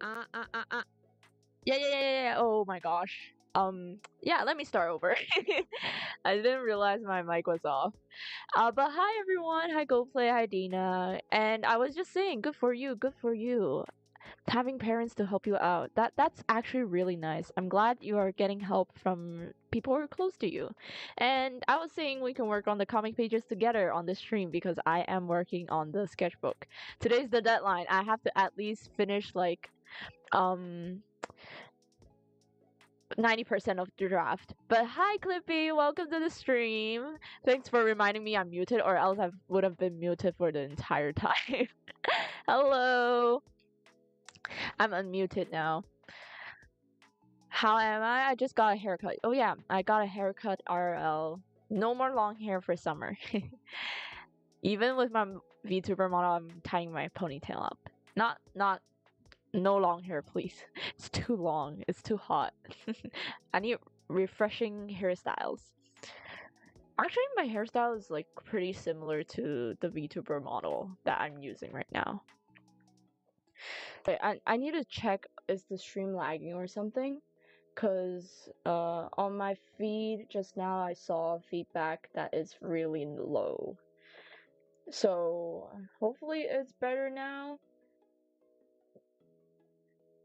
Uh. Yeah. Oh my gosh. Yeah, let me start over. I didn't realize my mic was off. But hi everyone. Hi GoPlay. Hi Dina. And I was just saying, good for you. Good for you. Having parents to help you out. That's actually really nice. I'm glad you are getting help from people who are close to you. And I was saying we can work on the comic pages together on this stream because I am working on the sketchbook. Today's the deadline. I have to at least finish like um 90% of the draft. But hi Clippy, welcome to the stream. Thanks for reminding me I'm muted or else I would have been muted for the entire time. Hello. I'm unmuted now. How am I? I just got a haircut. Oh yeah, I got a haircut RL. No more long hair for summer. Even with my VTuber model, I'm tying my ponytail up. Not no long hair, please. It's too long. It's too hot. I need refreshing hairstyles. Actually, my hairstyle is like pretty similar to the VTuber model that I'm using right now. Wait, I need to check is the stream lagging or something? Cause on my feed just now I saw feedback that is really low. So hopefully it's better now.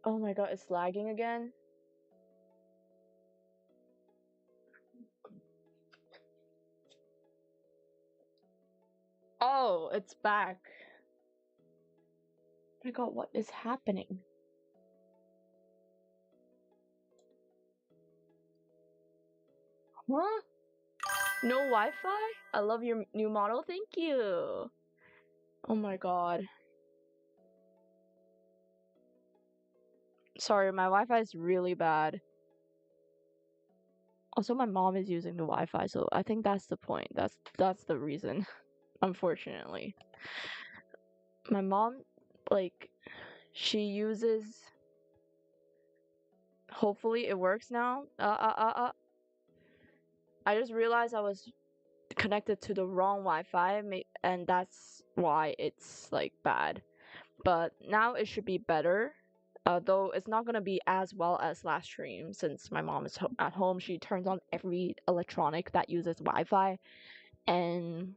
Oh my god, it's lagging again. Oh, it's back. Oh my god, what is happening? Huh? No Wi-Fi? I love your new model. Thank you. Oh my god. Sorry, my Wi-Fi is really bad. Also, my mom is using the Wi-Fi, so I think that's the point. That's the reason. Unfortunately, my mom, like, she uses. Hopefully, it works now. I just realized I was connected to the wrong Wi-Fi, and that's why it's like bad. But now it should be better. Though it's not gonna be as well as last stream since my mom is at home. She turns on every electronic that uses Wi-Fi, and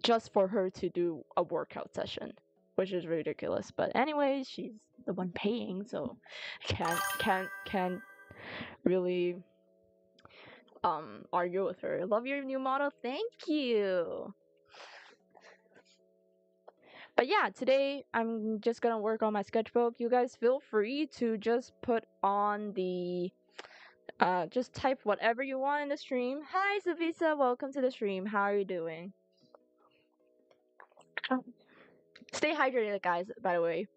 just for her to do a workout session, which is ridiculous. But anyways, she's the one paying, so can't really argue with her. Love your new model. Thank you. But yeah, today I'm just gonna work on my sketchbook. You guys feel free to just put on the just type whatever you want in the stream. Hi Savisa, welcome to the stream. How are you doing? Stay hydrated, guys, by the way.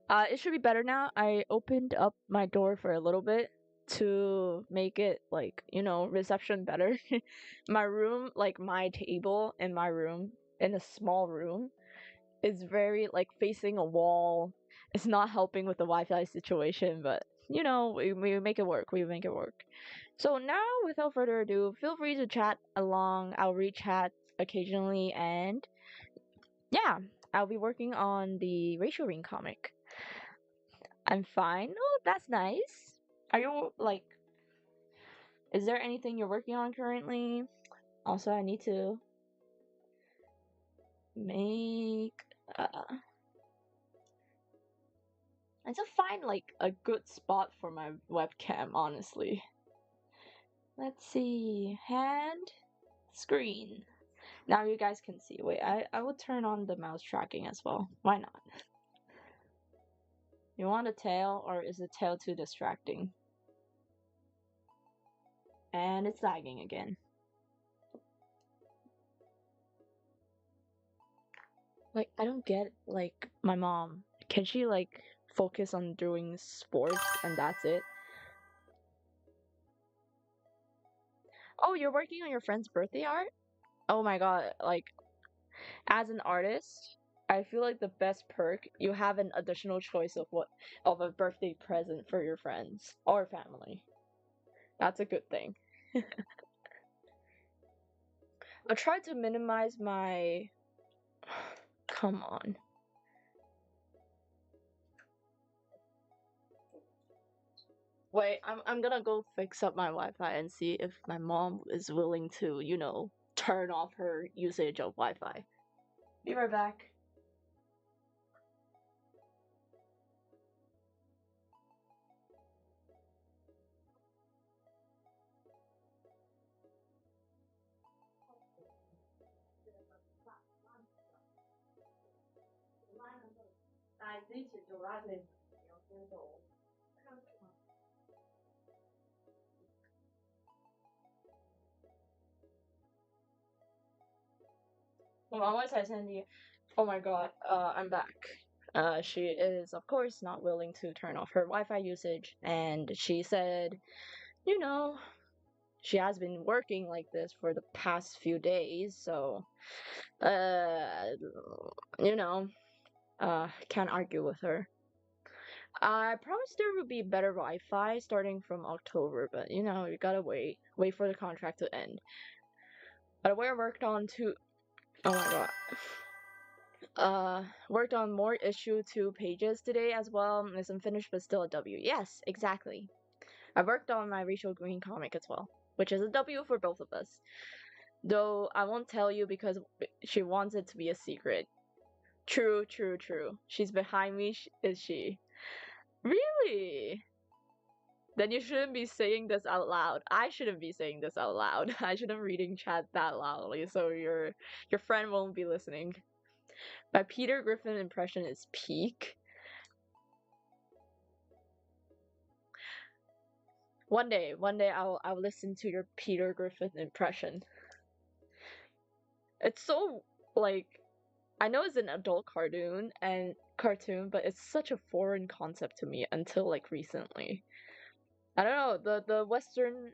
It should be better now. I opened up my door for a little bit to make it like, reception better. My room, like my table in my room, in a small room, is very like facing a wall. It's not helping with the Wi-Fi situation, but we make it work. We make it work. So now, without further ado, feel free to chat along. I'll read chat occasionally, and yeah, I'll be working on the Ratiorine comic. I'm fine. Oh, that's nice. Are you like? Is there anything you're working on currently? Also, I need to make. I need to find like a good spot for my webcam. Honestly, let's see. Hand, screen. Now you guys can see. Wait, I will turn on the mouse tracking as well. Why not? You want a tail, or is the tail too distracting? And it's lagging again. Like, I don't get, like, my mom. Can she, like, focus on doing sports and that's it? Oh, you're working on your friend's birthday art? Oh my god, like, as an artist, I feel like the best perk, you have an additional choice of a birthday present for your friends or family. That's a good thing. I'll try to minimize my... Come on. Wait, I'm gonna go fix up my Wi-Fi and see if my mom is willing to, turn off her usage of Wi-Fi. Be right back. Oh my god, I'm back. She is, of course, not willing to turn off her Wi Fi usage, and she said, you know, she has been working like this for the past few days, so, uh, you know, can't argue with her. I promised there would be better Wi Fi starting from October, but you gotta wait for the contract to end. But we worked on two. Oh my god. Worked on more issue 2 pages today as well. It's unfinished but still a W. Yes, exactly. I worked on my Ratiorine Comic as well, which is a W for both of us. Though I won't tell you because she wants it to be a secret. True, true, true. She's behind me, is she? Really? Then you shouldn't be saying this out loud. I shouldn't be saying this out loud. I shouldn't reading chat that loudly, so your friend won't be listening. My Peter Griffin impression is peak. One day I'll listen to your Peter Griffin impression. It's so like I know it's an adult cartoon, but it's such a foreign concept to me until like recently. I don't know, the Western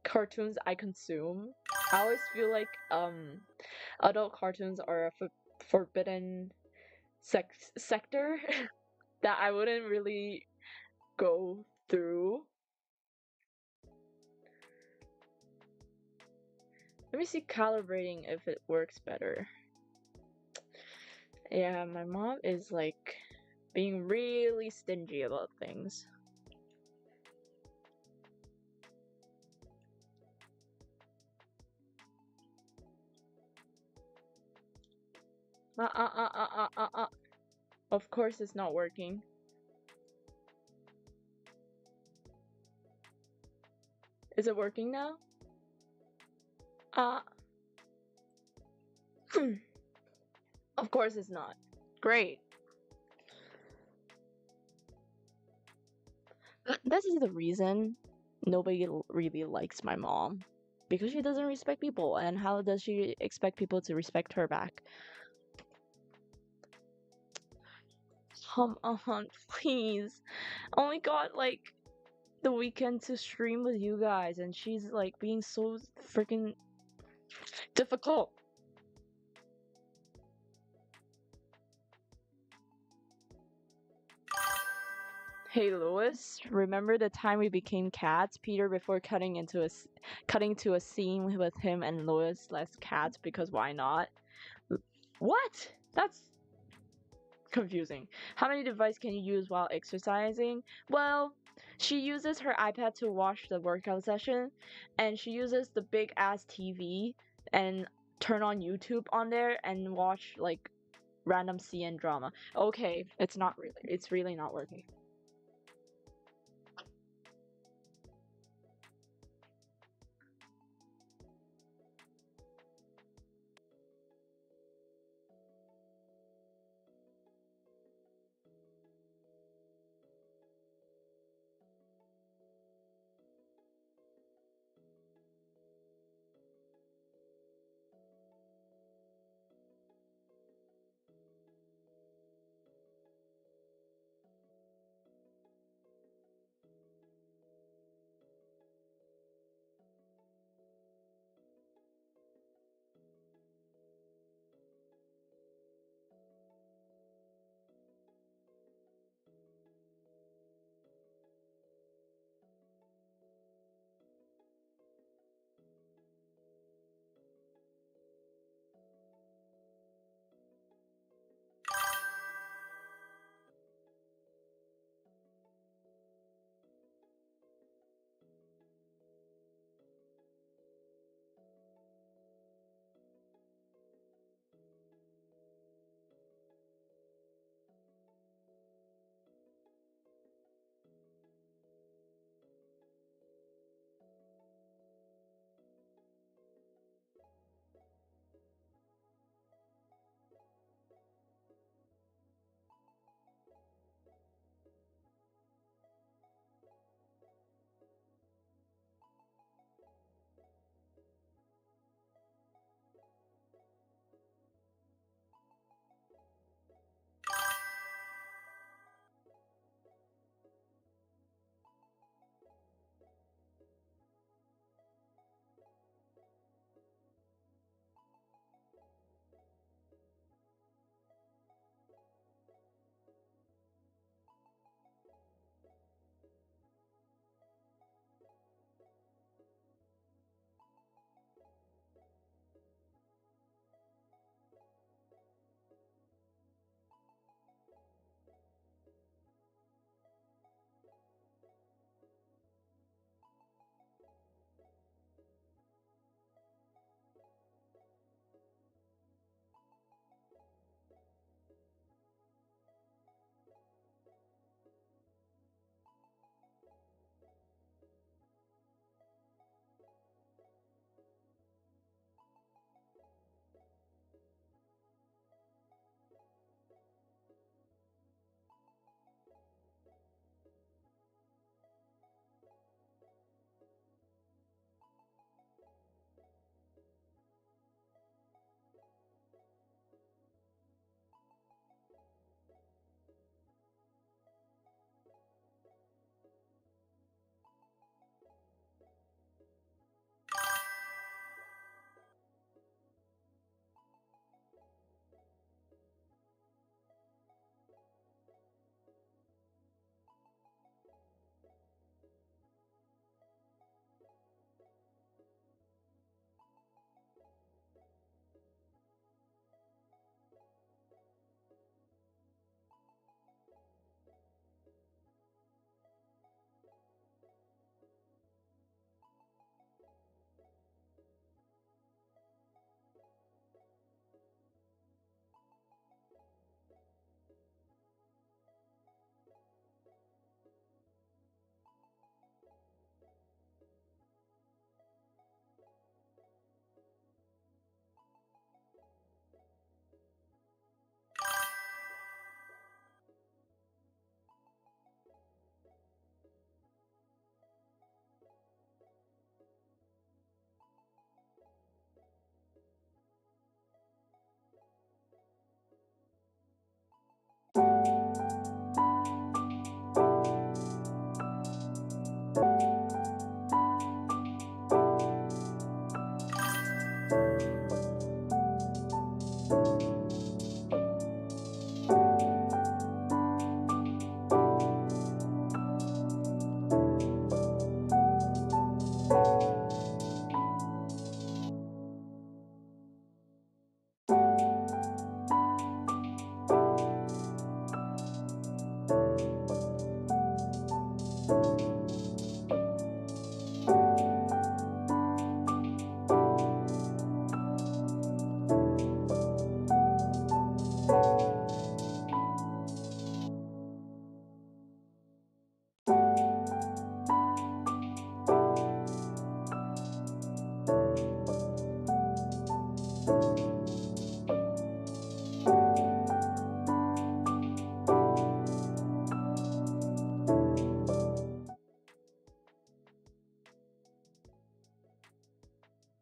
cartoons I consume, I always feel like adult cartoons are a forbidden sector that I wouldn't really go through. Let me see calibrating if it works better. Yeah, my mom is like being really stingy about things. Of course it's not working. Is it working now? Of course it's not. Great. This is the reason nobody really likes my mom. Because she doesn't respect people, and how does she expect people to respect her back? Come on, please. Only got like the weekend to stream with you guys, and she's like being so freaking difficult. Hey Lewis, remember the time we became cats, Peter, before cutting to a scene with him and Lois less cats because why not? What? That's confusing. How many devices can you use while exercising? Well, she uses her iPad to watch the workout session, and she uses the big ass TV and turn on YouTube on there and watch like random CN drama. Okay, it's really not working.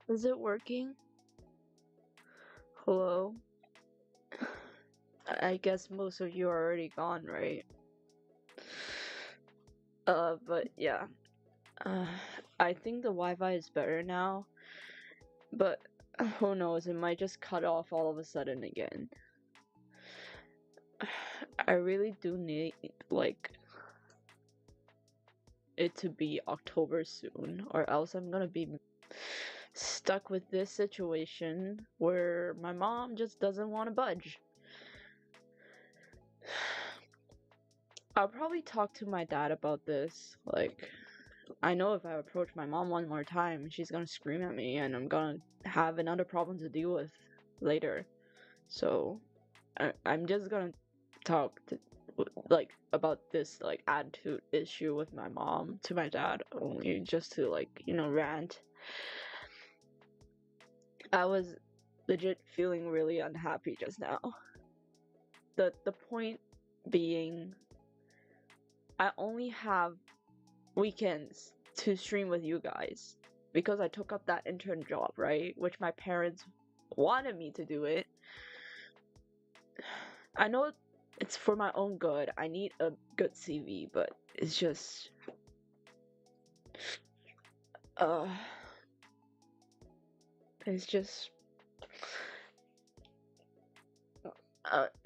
Is it working? Hello? I guess most of you are already gone, right? But yeah. Uh, I think the Wi-Fi is better now, but who knows, it might just cut off all of a sudden again. I really do need, like, it to be October soon, or else I'm gonna be stuck with this situation where my mom just doesn't want to budge. I'll probably talk to my dad about this. Like, I know if I approach my mom one more time, she's gonna scream at me and I'm gonna have another problem to deal with later. So, I'm just gonna talk to, like, about this, like, attitude issue with my mom to my dad, only just to, like, rant. I was legit feeling really unhappy just now. The point being, I only have weekends to stream with you guys because I took up that intern job, right? Which my parents wanted me to do it. I know it's for my own good. I need a good CV, but it's just it's just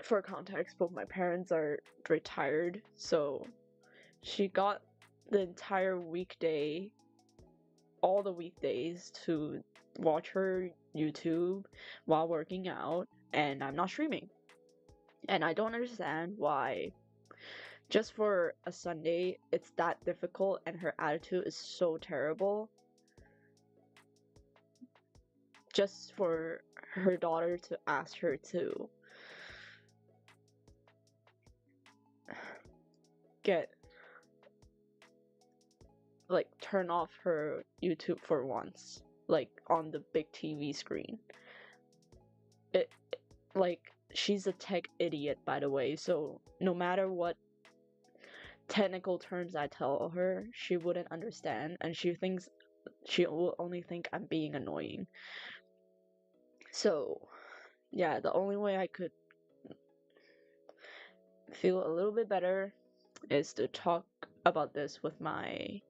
for context, both my parents are retired, so she got the entire weekday, all the weekdays, to watch her YouTube while working out, and I'm not streaming. And I don't understand why just for a Sunday it's that difficult and her attitude is so terrible. Just for her daughter to ask her to turn off her YouTube for once, like on the big TV screen. Like, she's a tech idiot, by the way, so no matter what technical terms I tell her, she wouldn't understand, and she will only think I'm being annoying. So, yeah, the only way I could feel a little bit better is to talk about this with my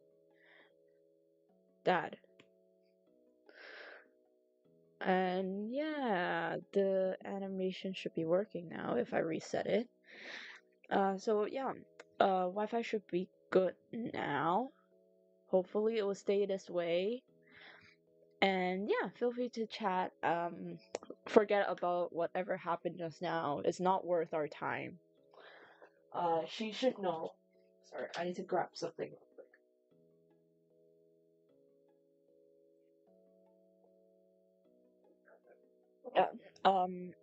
dad. And yeah, the animation should be working now if I reset it. So yeah, Wi-Fi should be good now. Hopefully it will stay this way. And yeah, feel free to chat. Forget about whatever happened just now. It's not worth our time. She should know. Sorry, I need to grab something real quick. Yeah.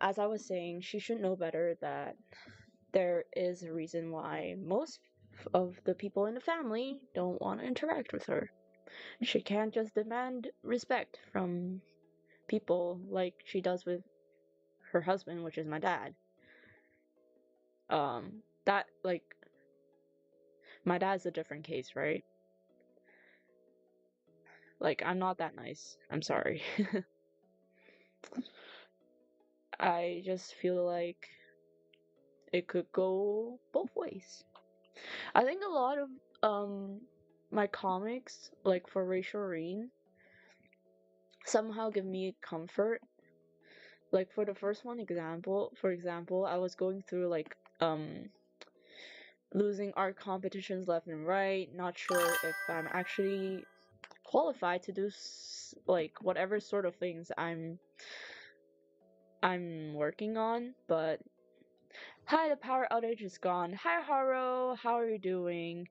As I was saying, she should know better that there is a reason why most of the people in the family don't want to interact with her. She can't just demand respect from people like she does with her husband, which is my dad. That, like, my dad's a different case, right? Like, I'm not that nice. I'm sorry. I just feel like it could go both ways. I think a lot of my comics, like for Ratiorine, somehow give me comfort Like for the first one example, for example, I was going through like losing art competitions left and right, not sure if I'm actually qualified to do like whatever sort of things I'm working on, but hi, the power outage is gone. Hi Haro, how are you doing?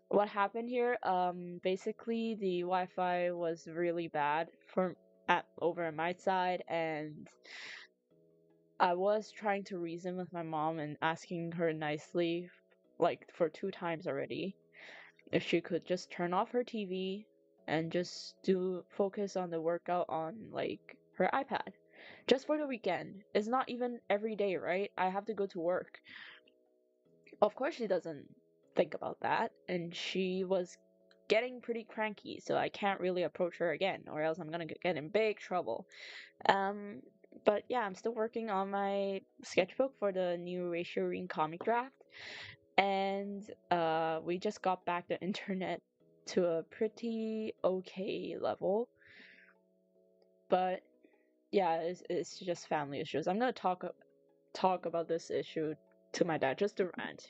What happened here? Basically the Wi-Fi was really bad from at over on my side, and I was trying to reason with my mom and asking her nicely, like for 2 times already, if she could just turn off her TV and just do focus on the workout on like her iPad. Just for the weekend. It's not even every day, right? I have to go to work. Of course she doesn't think about that, and she was getting pretty cranky, so I can't really approach her again, or else I'm gonna get in big trouble. Um, but yeah, I'm still working on my sketchbook for the new Ratiorine Comic draft, and we just got back the internet to a pretty okay level, but yeah, it's just family issues. I'm gonna talk about this issue to my dad, just to rant,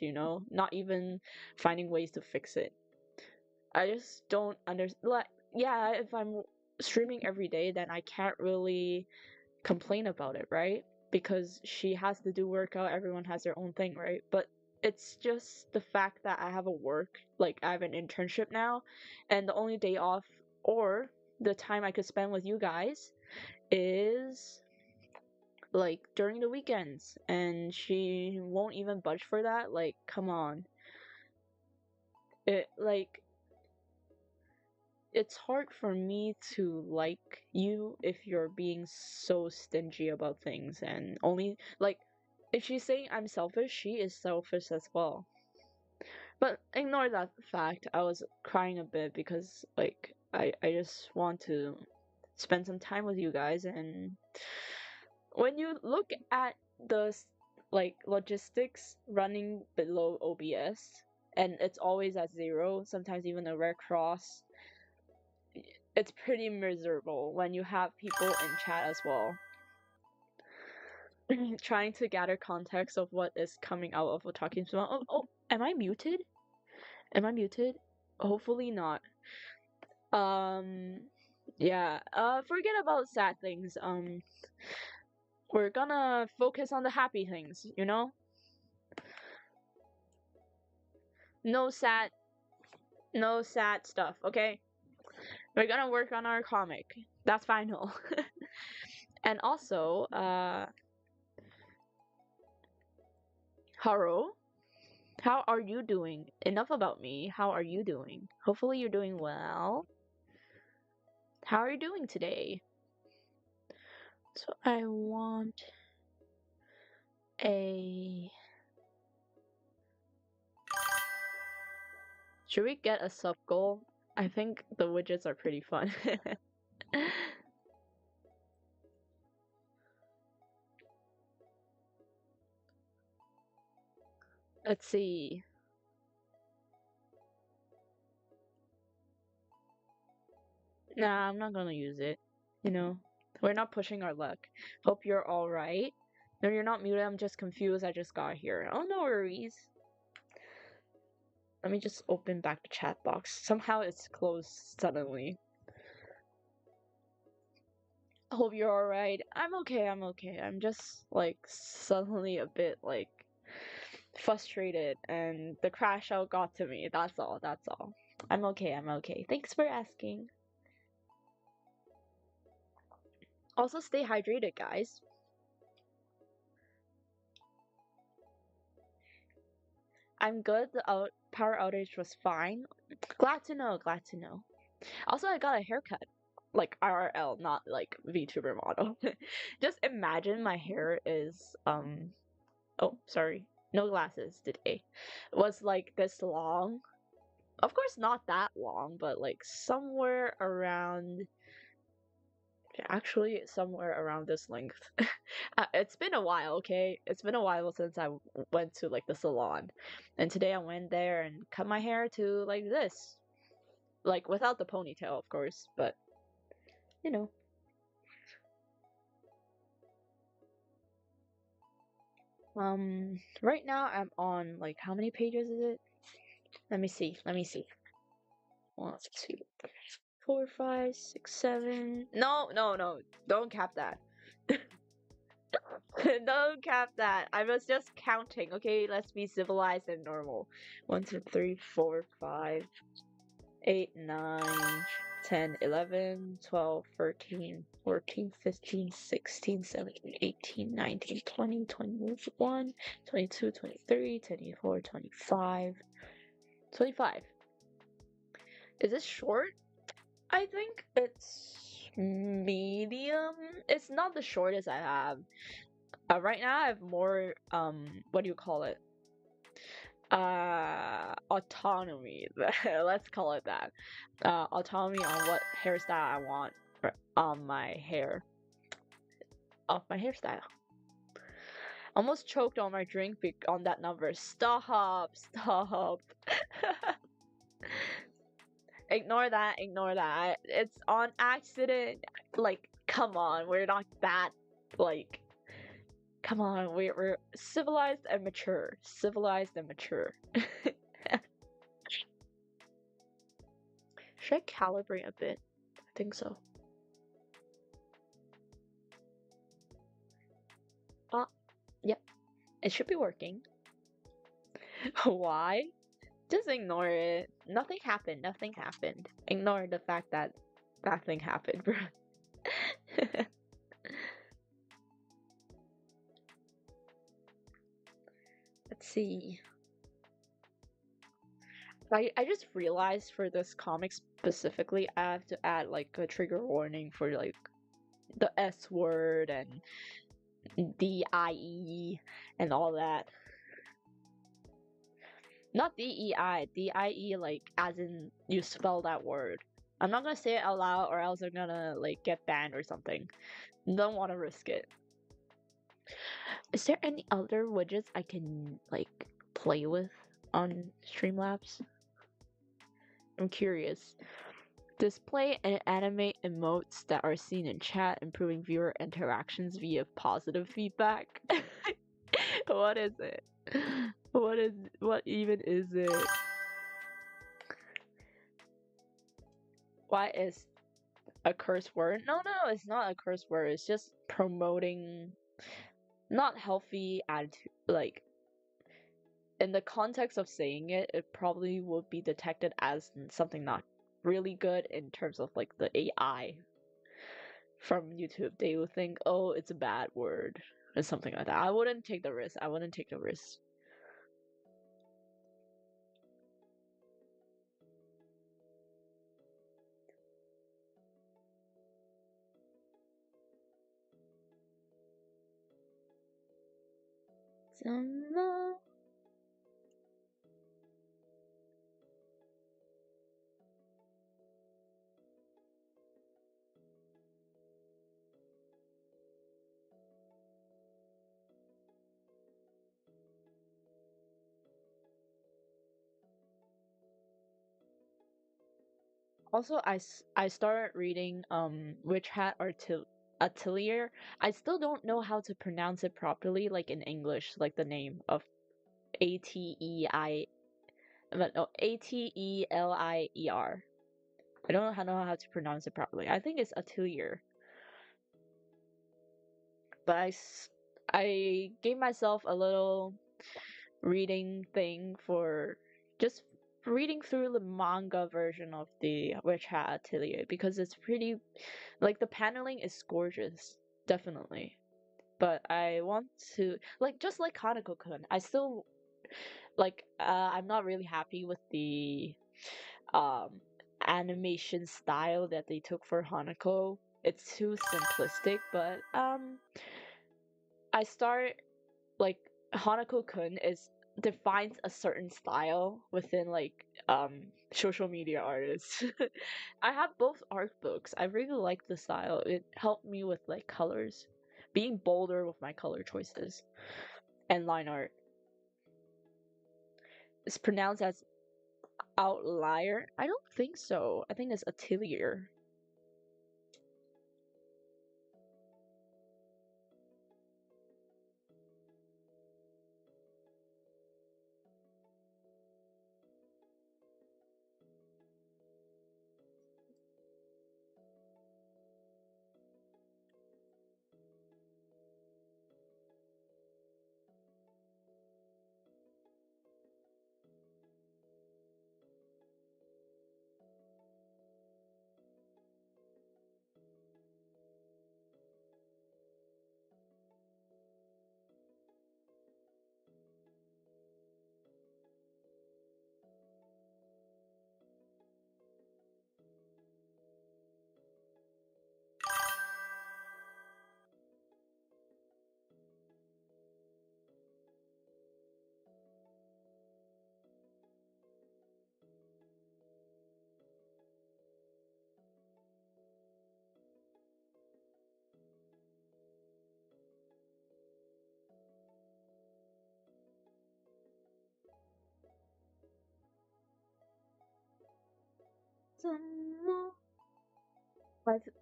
not even finding ways to fix it. I just don't understand. Like, yeah, if I'm streaming every day, then I can't really complain about it, right? Because she has to do workout, everyone has their own thing, right? But it's just the fact that I have a work, like I have an internship now, and the only day off or the time I could spend with you guys is like during the weekends, and she won't even budge for that. Like, come on. It like it's hard for me to like you if you're being so stingy about things, and only like if she's saying I'm selfish, she is selfish as well. But ignore that fact. I was crying a bit because like I just want to spend some time with you guys, and when you look at the like logistics running below OBS, and it's always at 0, sometimes even a red cross, it's pretty miserable when you have people in chat as well. Trying to gather context of what is coming out of OTAKI's mouth. Oh, am I muted? Am I muted? Hopefully not. Um, yeah. Forget about sad things. We're gonna focus on the happy things. No sad, no sad stuff. Okay. We're gonna work on our comic. That's final. And also, Haro, how are you doing? Enough about me. How are you doing? Hopefully you're doing well. How are you doing today? So I want a... Should we get a sub goal? I think the widgets are pretty fun. Let's see. Nah, I'm not gonna use it. We're not pushing our luck. Hope you're alright. No, you're not muted. I'm just confused. I just got here. Oh, no worries. Let me just open back the chat box. Somehow it's closed suddenly. Hope you're alright. I'm okay. I'm just like suddenly a bit like frustrated, and the crash out got to me. That's all. I'm okay. Thanks for asking. Also, stay hydrated, guys. I'm good. The power outage was fine. Glad to know. Also, I got a haircut. Like IRL, not like VTuber model. Just imagine my hair is oh, sorry. No glasses today. Was like this long. Of course not that long, but like somewhere around, actually somewhere around this length. It's been a while, okay? It's been a while since I went to like the salon. And today I went there and cut my hair to like this. Like without the ponytail, of course, but you know. Right now I'm on like how many pages is it? Let me see. Let me see. 1, 2, 3, 4, 5, 6, 7. No, no, no. Don't cap that. Don't cap that. I was just counting. Okay, let's be civilized and normal. 1, 2, 3, 4, 5, 8, 9, 10, 11, 12, 13, 14, 15, 16, 17, 18, 19, 20, 21, 22, 23, 24, 25, 25. Is this short? I think it's medium. It's not the shortest I have. Right now I have more what do you call it? Autonomy. Let's call it that. Autonomy on what hairstyle I want on my hair. Of my hairstyle. Almost choked on my drink on that number. Stop, stop. Ignore that, ignore that. It's on accident. Like, come on, we're not that, like, come on, we're civilized and mature. Civilized and mature. Should I calibrate a bit? I think so. Yep. It should be working. Why? Just ignore it. Nothing happened. Nothing happened. Ignore the fact that nothing happened, bro. Let's see. I just realized for this comic specifically, I have to add like a trigger warning for like the S word and DIE and all that. Not DEI, DIE like as in you spell that word. I'm not gonna say it out loud or else I'm gonna like get banned or something. Don't want to risk it. Is there any other widgets I can like play with on Streamlabs? I'm curious. Display and animate emotes that are seen in chat, improving viewer interactions via positive feedback. What is it? What even is it? Why is a curse word? No, it's not a curse word. It's just promoting not healthy attitude. Like in the context of saying it, it probably would be detected as something not really good in terms of like the AI from YouTube. They would think, oh, it's a bad word or something like that. I wouldn't take the risk. I wouldn't take the risk. Also, I started reading Witch Hat Atelier. I still don't know how to pronounce it properly, like in English, like the name of ATEI, but no ATELIER. I don't know how to pronounce it properly. I think it's Atelier, but I gave myself a little reading thing for just reading through the manga version of the Witch Hat Atelier because it's pretty, like the paneling is gorgeous, definitely. But I want to like just like Hanako-kun, I still like I'm not really happy with the um animation style that they took for Hanako. It's too simplistic, but I start like Hanako-kun is defines a certain style within like social media artists. I have both art books. I really like the style. It helped me with like colors, being bolder with my color choices and line art. It's pronounced as outlier. I don't think so. I think it's atelier.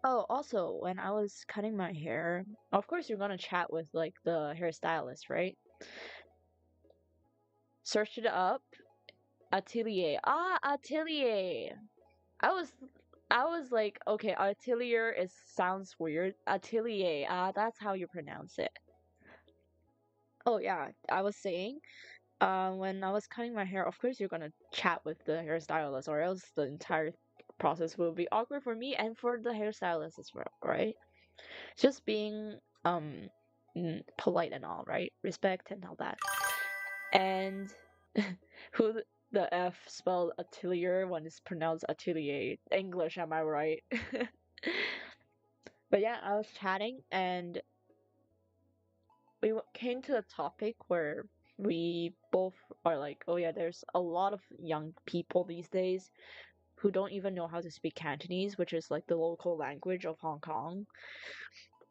Oh, also, when I was cutting my hair, of course you're gonna chat with like the hairstylist, right? Searched it up. Atelier. Ah, atelier. I was I was like, okay, atelier is sounds weird. Atelier. Ah, that's how you pronounce it. Oh yeah, I was saying, when I was cutting my hair, of course you're gonna chat with the hairstylist, or else the entire process will be awkward for me and for the hairstylist as well, right? Just being polite and all, right? Respect and all that. And who the F spelled atelier when it's pronounced atelier? English, am I right? But yeah, I was chatting and we came to a topic where we both are like, oh yeah, there's a lot of young people these days who don't even know how to speak Cantonese, which is like the local language of Hong Kong.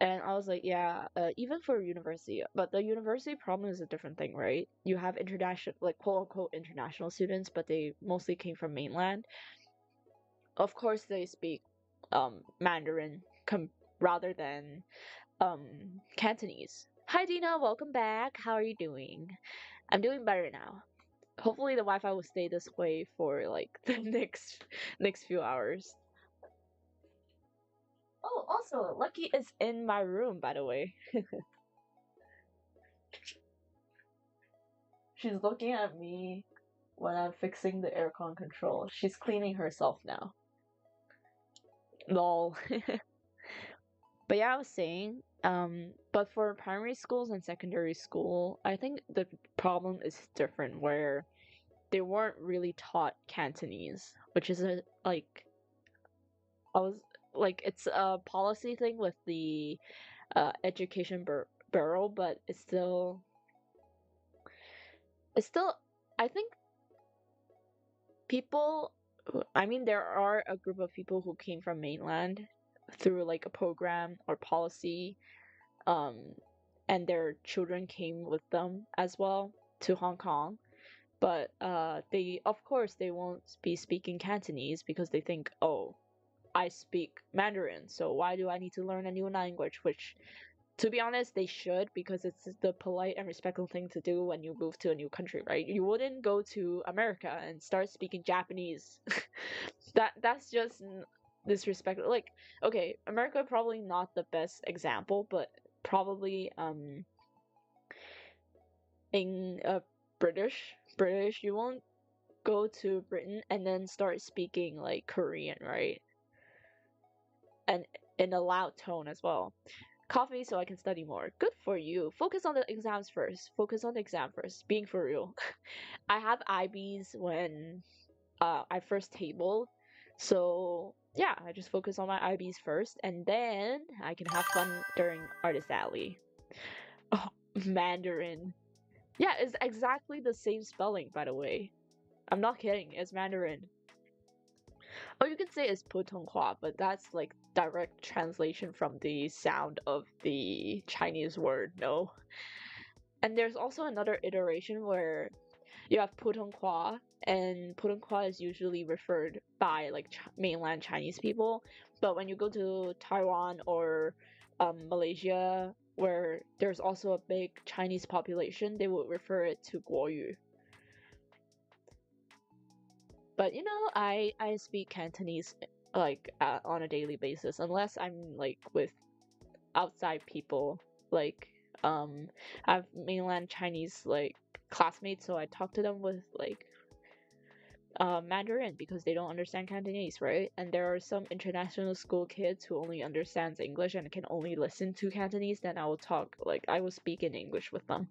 And I was like, yeah, even for university, but the university problem is a different thing, right? You have international, like quote unquote international students, but they mostly came from mainland. Of course, they speak Mandarin rather than Cantonese. Hi, Dina, welcome back. How are you doing? I'm doing better now. Hopefully, the Wi-Fi will stay this way for like the next few hours. Oh, also, Lucky is in my room, by the way. She's looking at me when I'm fixing the aircon control. She's cleaning herself now. Lol. But yeah, I was saying, but for primary schools and secondary school, I think the problem is different where they weren't really taught Cantonese, which is like I was like it's a policy thing with the education bureau, but it's still I think people I mean there are a group of people who came from mainland through like a program or policy, um and their children came with them as well to Hong Kong, but they of course they won't be speaking Cantonese because they think, oh, I speak Mandarin, so why do I need to learn a new language? Which, to be honest, they should, because it's the polite and respectful thing to do when you move to a new country, right? You wouldn't go to America and start speaking Japanese. That's just disrespectful. Like, okay, America probably not the best example, but probably in British, you won't go to Britain and then start speaking like Korean, right? And in a loud tone as well. Coffee so I can study more. Good for you. Focus on the exams first. Focus on the exam first. Being for real. I have IBs when I first tabled. So yeah, I just focus on my IBs first and then I can have fun during Artist Alley. Oh, Mandarin. Yeah, it's exactly the same spelling, by the way. I'm not kidding, it's Mandarin. Oh, you can say it's 普通话, but that's like direct translation from the sound of the Chinese word, no? And there's also another iteration where you have 普通话, and 普通话 is usually referred by like mainland Chinese people, but when you go to Taiwan or Malaysia, where there's also a big Chinese population, they would refer it to 国语. But I speak Cantonese like on a daily basis, unless I'm like with outside people. Like I have mainland Chinese like classmates, so I talk to them with like Mandarin because they don't understand Cantonese, right? And there are some international school kids who only understands English and can only listen to Cantonese. Then I will speak in English with them.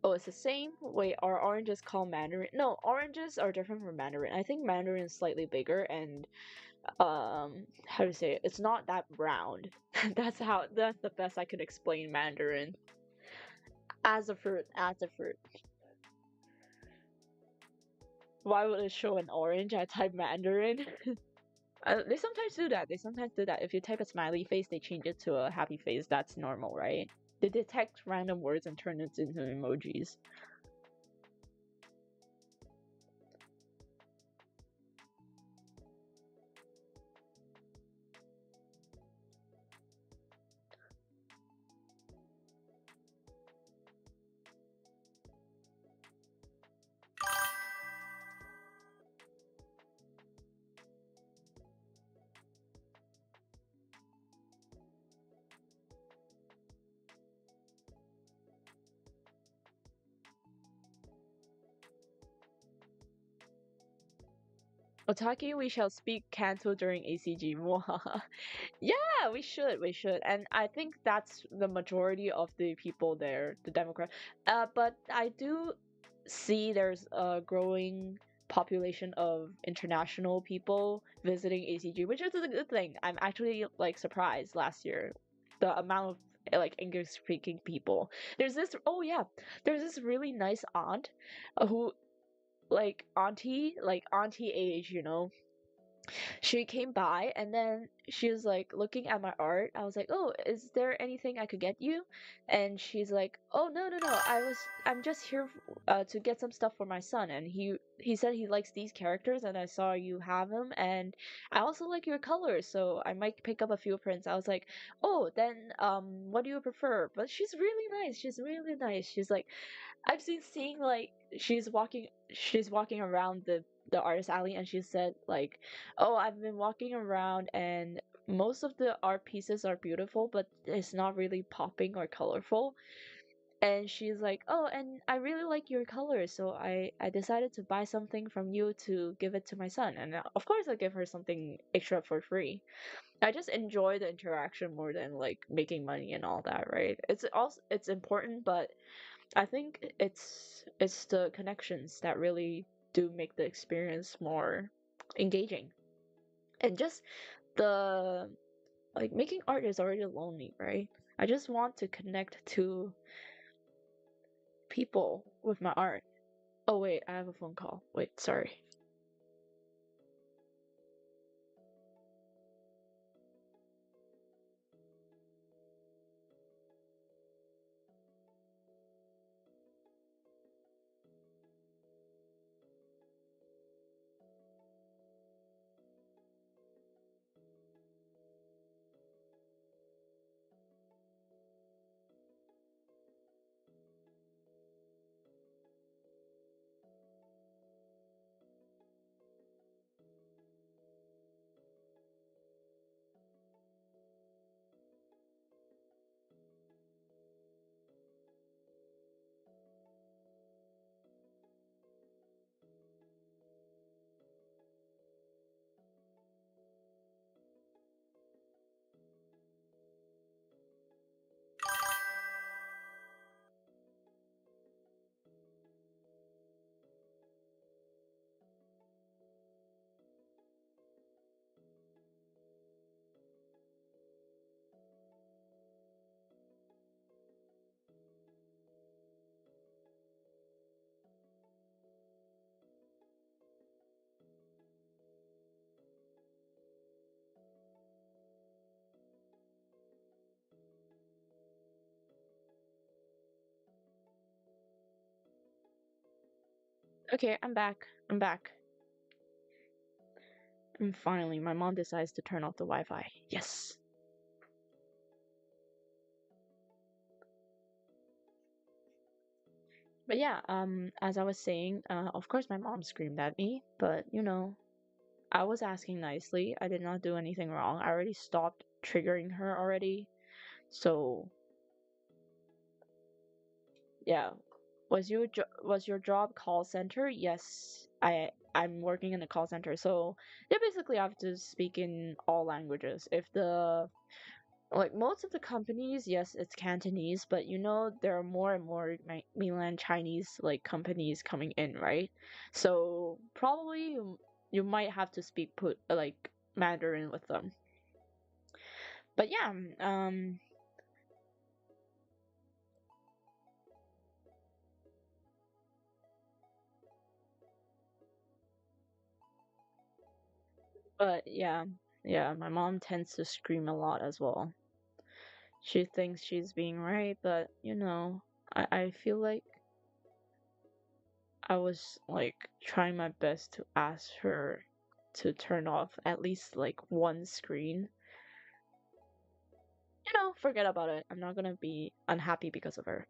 Oh, it's the same? Wait, are oranges called Mandarin? No, oranges are different from Mandarin. I think Mandarin is slightly bigger and how to say it? It's not that round. That's the best I could explain Mandarin. As a fruit, as a fruit. Why would it show an orange? I type Mandarin. They sometimes do that. They sometimes do that. If you type a smiley face, they change it to a happy face. That's normal, right? They detect random words and turn it into emojis. Otaki, we shall speak Kanto during ACG. Mwahaha. Yeah, we should. And I think that's the majority of the people there, the Democrat. But I do see there's a growing population of international people visiting ACG, which is a good thing. I'm actually like surprised last year the amount of like English speaking people. There's this really nice aunt who like auntie age, you know, she came by and then she was like looking at my art. I was like, "Oh, is there anything I could get you?" And she's like, "Oh, no. I'm just here to get some stuff for my son and he said he likes these characters and I saw you have them and I also like your colors, so I might pick up a few prints." I was like, "Oh, then what do you prefer?" But she's really nice. She's really nice. She's like I've seen seeing like she's walking around the artist alley and she said like, "Oh, I've been walking around and most of the art pieces are beautiful, but it's not really popping or colorful." And she's like, "Oh, and I really like your colors, so I decided to buy something from you to give it to my son." And of course, I give her something extra for free. I just enjoy the interaction more than like making money and all that, right? It's important, but I think it's the connections that really do make the experience more engaging. And just the like making art is already lonely, right? I just want to connect to people with my art. Oh wait, I have a phone call. Wait, sorry. Okay, I'm back. I'm back. And finally, my mom decides to turn off the Wi-Fi. Yes. But yeah, as I was saying, of course my mom screamed at me, but you know, I was asking nicely. I did not do anything wrong. I already stopped triggering her already. So, yeah. Was your job call center? Yes. I'm working in a call center. So, they basically have to speak in all languages. If the like most of the companies, yes, it's Cantonese, but you know there are more and more mainland Chinese like companies coming in, right? So, probably you might have to speak put like Mandarin with them. But yeah, but yeah, my mom tends to scream a lot as well. She thinks she's being right, but you know, I feel like I was like trying my best to ask her to turn off at least like one screen. You know, forget about it. I'm not gonna be unhappy because of her.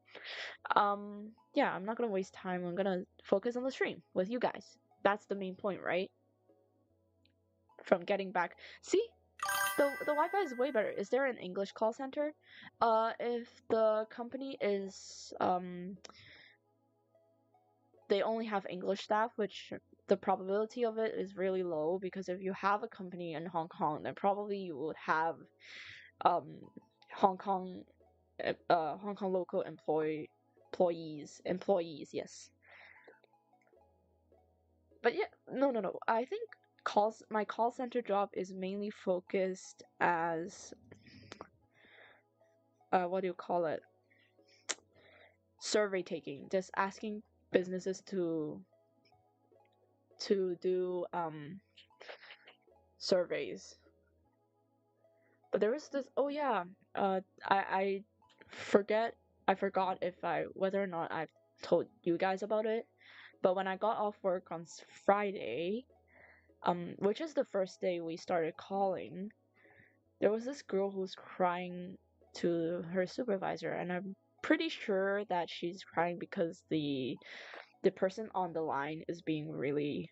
Yeah, I'm not gonna waste time. I'm gonna focus on the stream with you guys. That's the main point, right? From getting back. See, the Wi-Fi is way better. Is there an English call center? If the company is they only have English staff, which the probability of it is really low because if you have a company in Hong Kong, then probably you would have um Hong Kong Hong Kong local employees, yes. But yeah, no. I think my call center job is mainly focused as what do you call it? Survey taking, just asking businesses to do surveys. But there was this. Oh yeah, I forget. I forgot if I whether or not I've told you guys about it. But when I got off work on Friday, which is the first day we started calling, there was this girl who was crying to her supervisor, and I'm pretty sure that she's crying because the person on the line is being really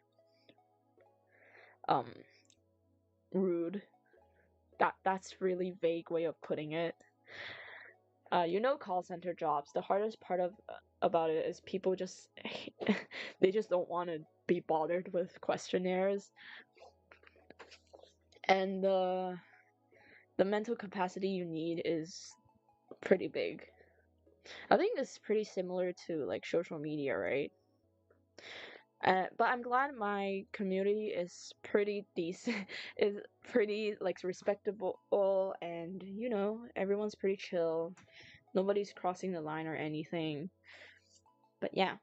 um rude. That's really vague way of putting it. Call center jobs. The hardest part of about it is people just they just don't want to be bothered with questionnaires, and the mental capacity you need is pretty big. I think it's pretty similar to like social media, right? But I'm glad my community is pretty decent, is pretty like respectable, and everyone's pretty chill. Nobody's crossing the line or anything. But yeah.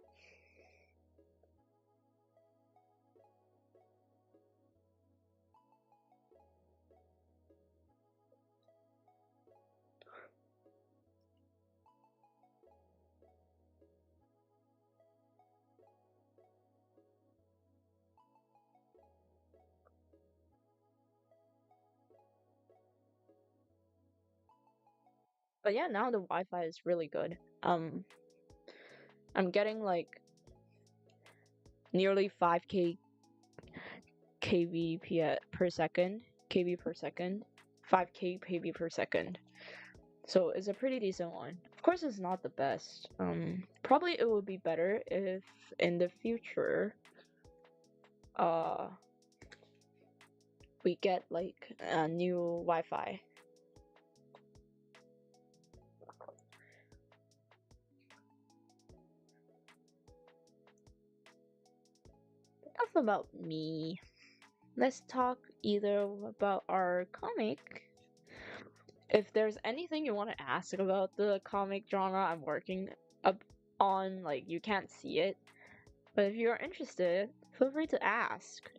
But yeah, now the Wi-Fi is really good. I'm getting like nearly 5k per second, kb per second, 5k kb per second. So it's a pretty decent one. Of course, it's not the best. Probably it would be better if in the future, uh, we get like a new Wi-Fi. Enough about me. Let's talk either about our comic. If there's anything you want to ask about the comic genre I'm working up on, like you can't see it, but if you're interested, feel free to ask.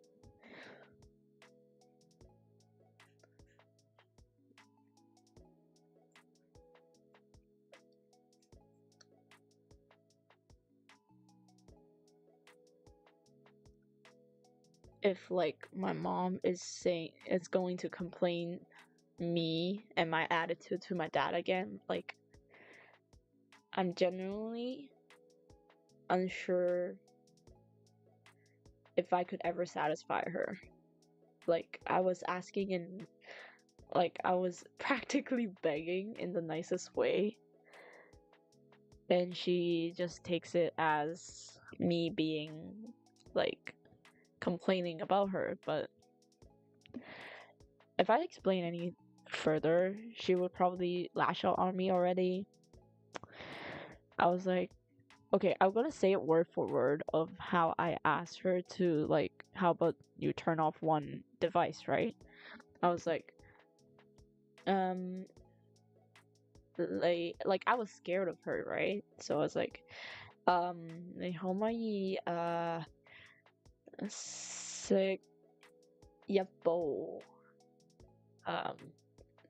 If like my mom is going to complain me and my attitude to my dad again, like I'm genuinely unsure if I could ever satisfy her. Like I was asking and like I was practically begging in the nicest way, and she just takes it as me being like complaining about her. But if I explain any further, she would probably lash out on me already. I was like, okay, I'm gonna say it word for word of how I asked her to, like, how about you turn off one device, right? I was um, like I was scared of her, right? So I was like, 你可唔可以熄一部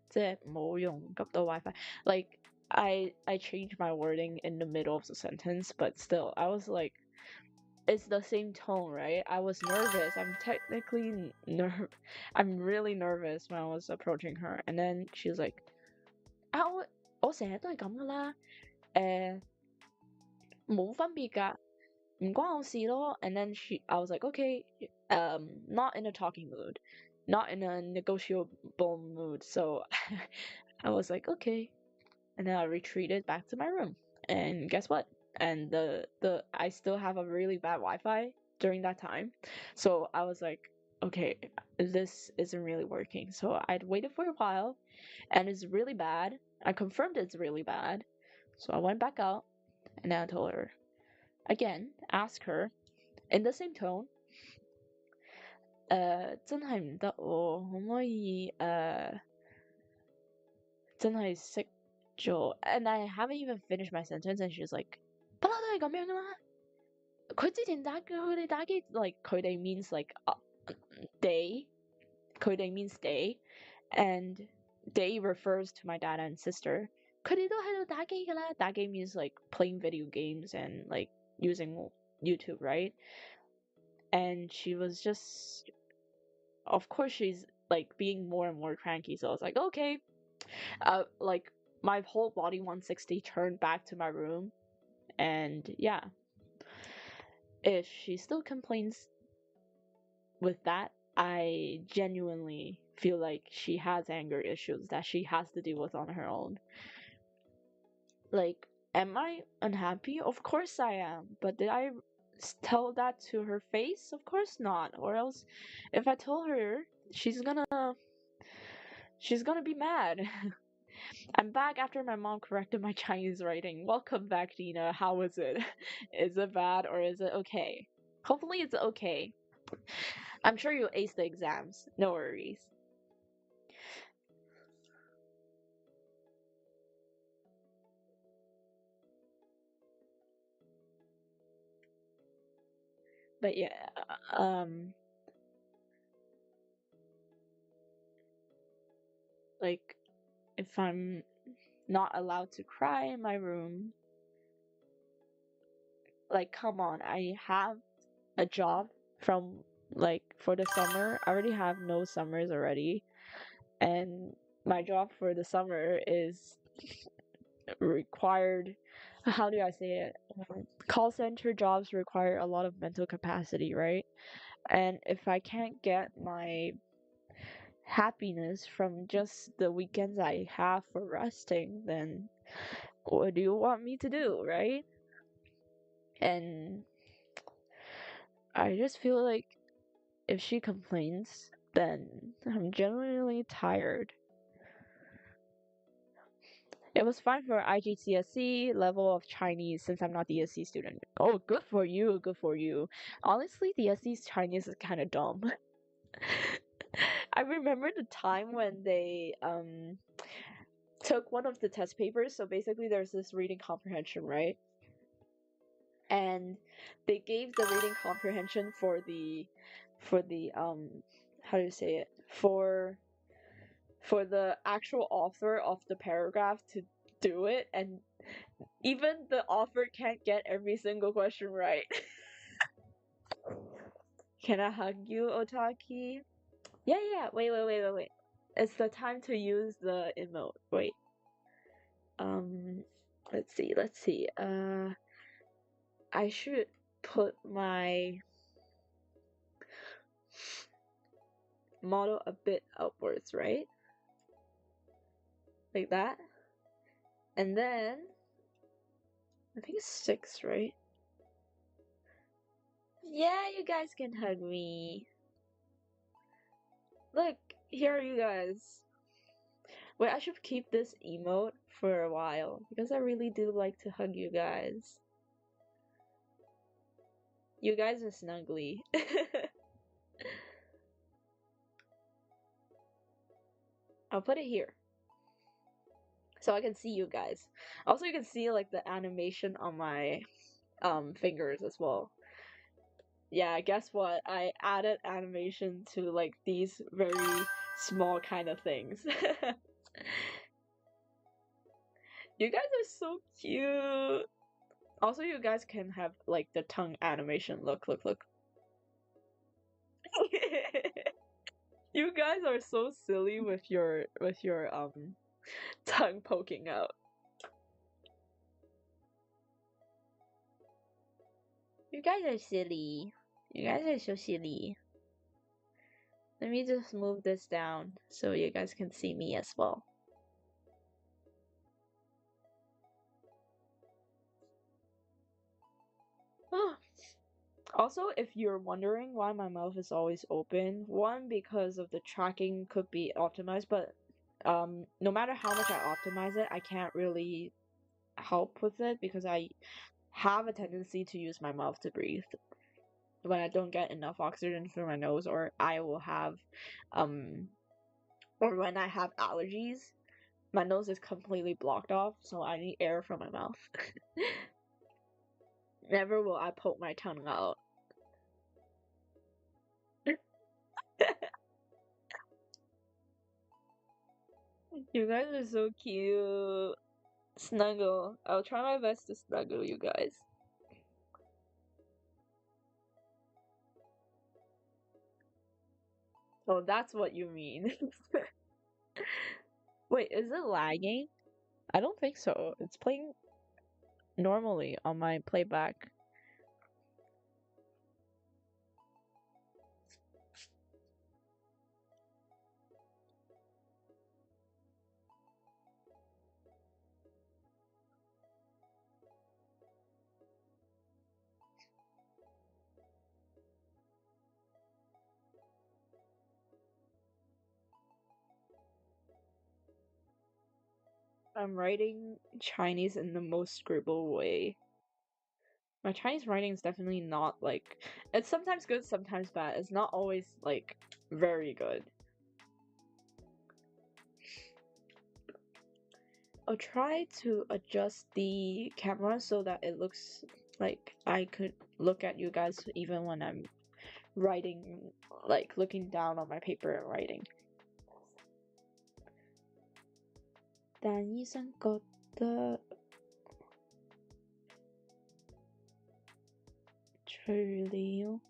即係冇用急到 Wi-Fi? Like I changed my wording in the middle of the sentence, but still I was like, it's the same tone, right? I was nervous. I'm really nervous when I was approaching her, and then she was like, 我成日都係咁噶啦，冇分別㗎，唔關我事咯。And then I was like, okay, not in a talking mood, not in a negotiable mood. So I was like, okay. And then I retreated back to my room. And guess what? and the I still have a really bad Wi-Fi during that time. So I was like, okay, this isn't really working. So I'd waited for a while, and it's really bad. I confirmed it's really bad. So I went back out, and then I told her again, ask her in the same tone. 真係唔得喎，可唔可以真係識咗 and I haven't even finished my sentence and she's like 不嬲都係咁樣噶嘛。佢之前佢哋打機 like 佢哋 means like they 佢哋 means they and they refers to my dad and sister. 佢哋都喺度打機噶啦，打機 means like playing video games and like using YouTube, right? And she was just, of course she's like being more and more cranky, so I was like, okay. Like my whole body 160 turned back to my room, and yeah, if she still complains with that, I genuinely feel like she has anger issues that she has to deal with on her own. Like, am I unhappy? Of course I am, but did I tell that to her face? Of course not. Or else, if I told her, she's gonna be mad. I'm back after my mom corrected my Chinese writing. Welcome back, Dina. How is it? Is it bad or is it okay? Hopefully it's okay. I'm sure you'll ace the exams. No worries. But yeah, like, if I'm not allowed to cry in my room, like, come on, I have a job from, like, for the summer. I already have no summers already, and my job for the summer is required, how do I say it? Call center jobs require a lot of mental capacity, right? And if I can't get my happiness from just the weekends I have for resting, then what do you want me to do, right? And I just feel like if she complains, then I'm genuinely tired. It was fine for IGCSE level of Chinese since I'm not the SC student. Oh, good for you, good for you. Honestly, the SC's Chinese is kind of dumb. I remember the time when they took one of the test papers. So basically, there's this reading comprehension, right? And they gave the reading comprehension for the how do you say it, for the actual author of the paragraph to do it, and even the author can't get every single question right. Can I hug you, Otaki? Yeah. Wait. It's the time to use the emote. Wait. Let's see. I should put my model a bit upwards, right? Like that. And then I think it's 6, right? Yeah, you guys can hug me. Look, here are you guys. Wait, I should keep this emote for a while because I really do like to hug you guys. You guys are snuggly. I'll put it here so I can see you guys. Also, you can see like the animation on my fingers as well. Yeah, guess what? I added animation to like these very small kind of things. You guys are so cute. Also, you guys can have like the tongue animation. Look. You guys are so silly with your tongue poking out. You guys are silly. You guys are so silly. Let me just move this down so you guys can see me as well. Also, if you're wondering why my mouth is always open, one, because of the tracking could be optimized, but no matter how much I optimize it, I can't really help with it because I have a tendency to use my mouth to breathe when I don't get enough oxygen through my nose, or I will have um or when I have allergies, my nose is completely blocked off, so I need air from my mouth. Never will I poke my tongue out. You guys are so cute. Snuggle. I'll try my best to snuggle you guys. Oh, that's what you mean. Wait, is it lagging? I don't think so. It's playing normally on my playback. I'm writing Chinese in the most scribble way. My Chinese writing is definitely not like it's sometimes good, sometimes bad. It's not always like very good. I'll try to adjust the camera so that it looks like I could look at you guys even when I'm writing, like looking down on my paper and writing. 但醫生覺得除了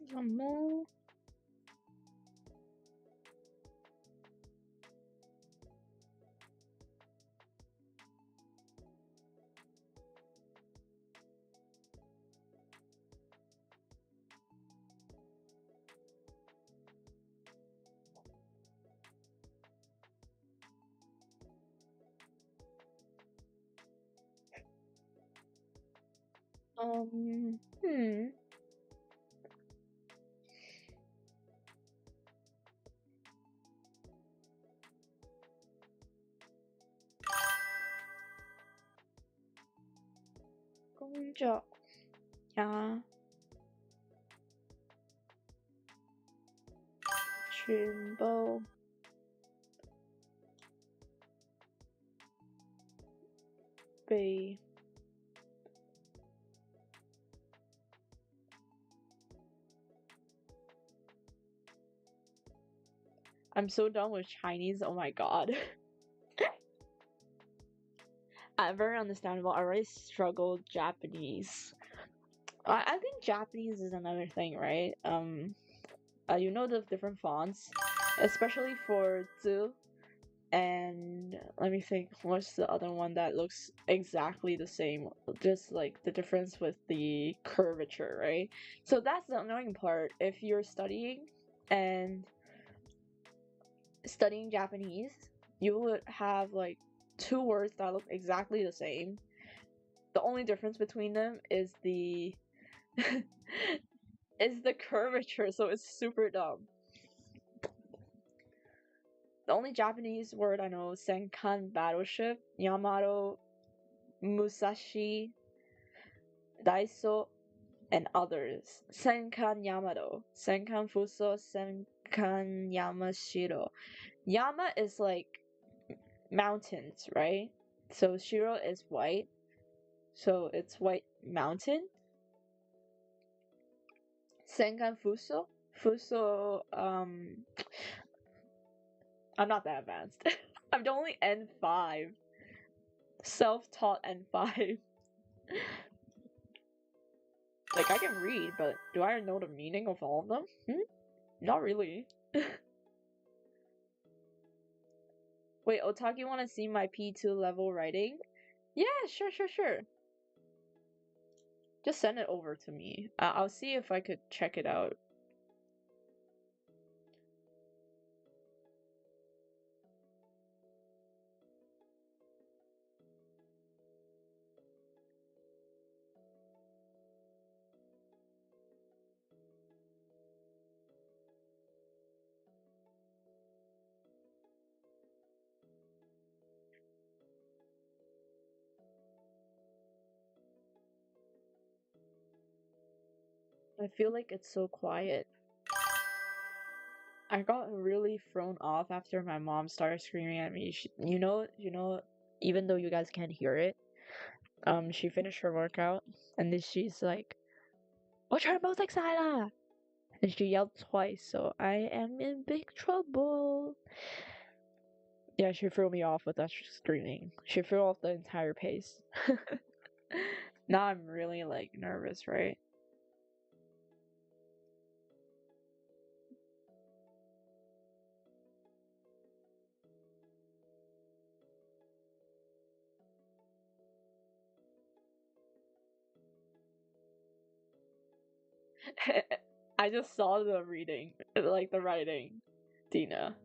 什麼 hmm.工作也全部被 I'm so done with Chinese, oh my god. Very understandable. I already struggled Japanese. I think Japanese is another thing, right? You know the different fonts, especially for zu, and let me think, what's the other one that looks exactly the same, just like the difference with the curvature, right? So that's the annoying part. If you're studying and studying Japanese, you would have like two words that look exactly the same. The only difference between them is the is the curvature, so it's super dumb. The only Japanese word I know is Senkan battleship, Yamato, Musashi, Daiso, and others. Senkan Yamato, Senkan Fuso, Senkan Yamashiro. Yama is like mountains, right? So Shiro is white, so it's white mountain. Senkan Fuso, Fuso, I'm not that advanced. I'm only N5. Self-taught N5. Like, I can read, but do I know the meaning of all of them? Not really. Wait, Otaki wanna see my P2 level writing? Yeah, sure. Just send it over to me. I'll see if I could check it out. I feel like it's so quiet. I got really thrown off after my mom started screaming at me. Even though you guys can't hear it, she finished her workout and then she's like, "What's your most excited?" And she yelled twice, so I am in big trouble. Yeah, she threw me off with that screaming. She threw off the entire pace. Now I'm really like nervous, right? I just saw the reading, like the writing, Dina.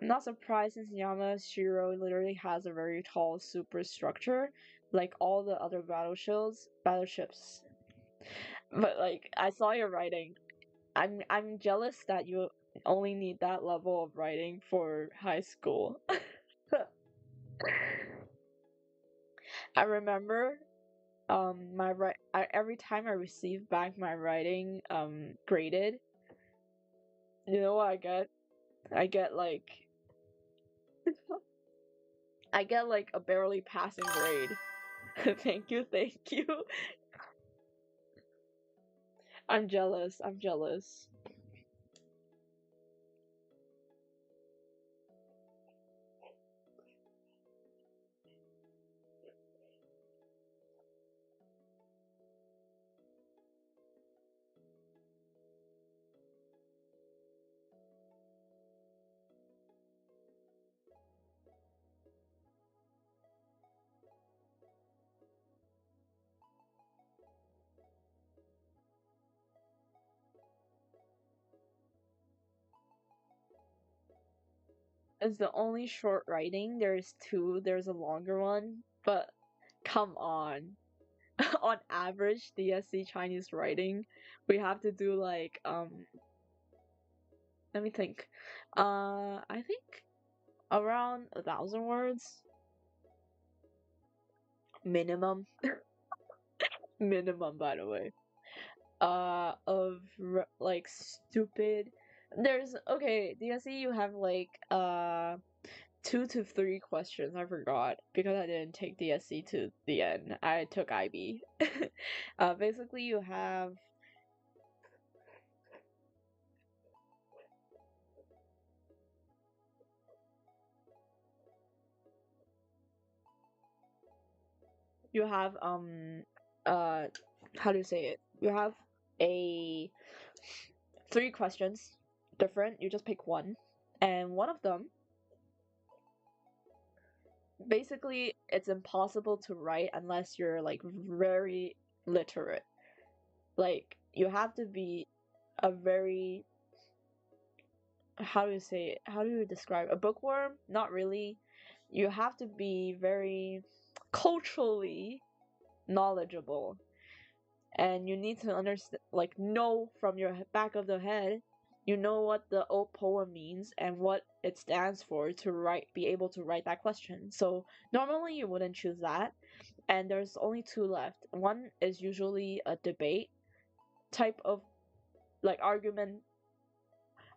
I'm not surprised since Yamashiro literally has a very tall superstructure, like all the other battleships. But like I saw your writing. I'm jealous that you only need that level of writing for high school. I remember every time I receive back my writing graded, you know what I get? I get like I get like a barely passing grade. Thank you, thank you. I'm jealous. I'm jealous. It's the only short writing. There's two. There's a longer one, but come on. On average, DSC Chinese writing, we have to do like let me think. I think around 1,000 words minimum. Minimum, by the way. Of like stupid. There's okay. DSC, you have like 2 to 3 questions. I forgot because I didn't take DSC to the end. I took IB. Basically, you have uh how do you say it? You have a 3 questions different. You just pick one, and one of them basically it's impossible to write unless you're like very literate. Like you have to be a very how do you say it? How do you describe a bookworm? Not really. You have to be very culturally knowledgeable, and you need to understand, like, know from your back of the head, you know what the old poem means and what it stands for to be able to write that question. So normally you wouldn't choose that, and there's only two left. One is usually a debate type of like argument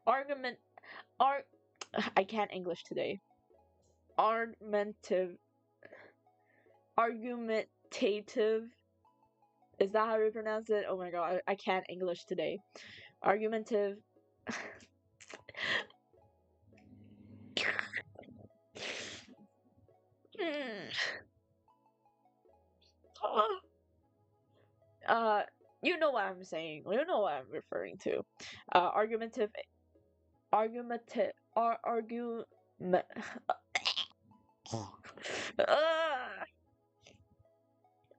Ar I can't English today. Argumentative. Argumentative. Is that how you pronounce it? Oh my god, I can't English today. Argumentative. uh, you know what I'm saying. You know what I'm referring to. Argumentative. Argument.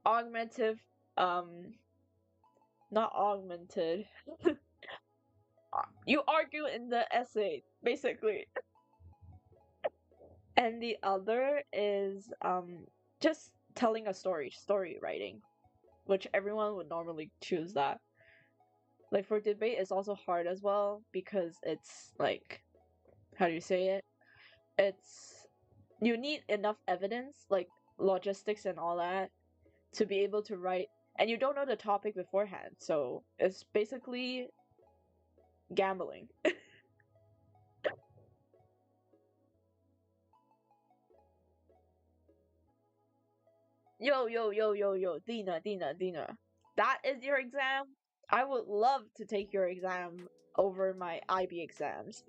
Augmentative um not augmented. You argue in the essay, basically. And the other is just telling a story writing, which everyone would normally choose that. Like for debate it's also hard as well because it's like, how do you say it? It's, you need enough evidence, like logistics and all that, to be able to write, and you don't know the topic beforehand, so it's basically gambling. Yo, Dina. That is your exam? I would love to take your exam over my IB exams.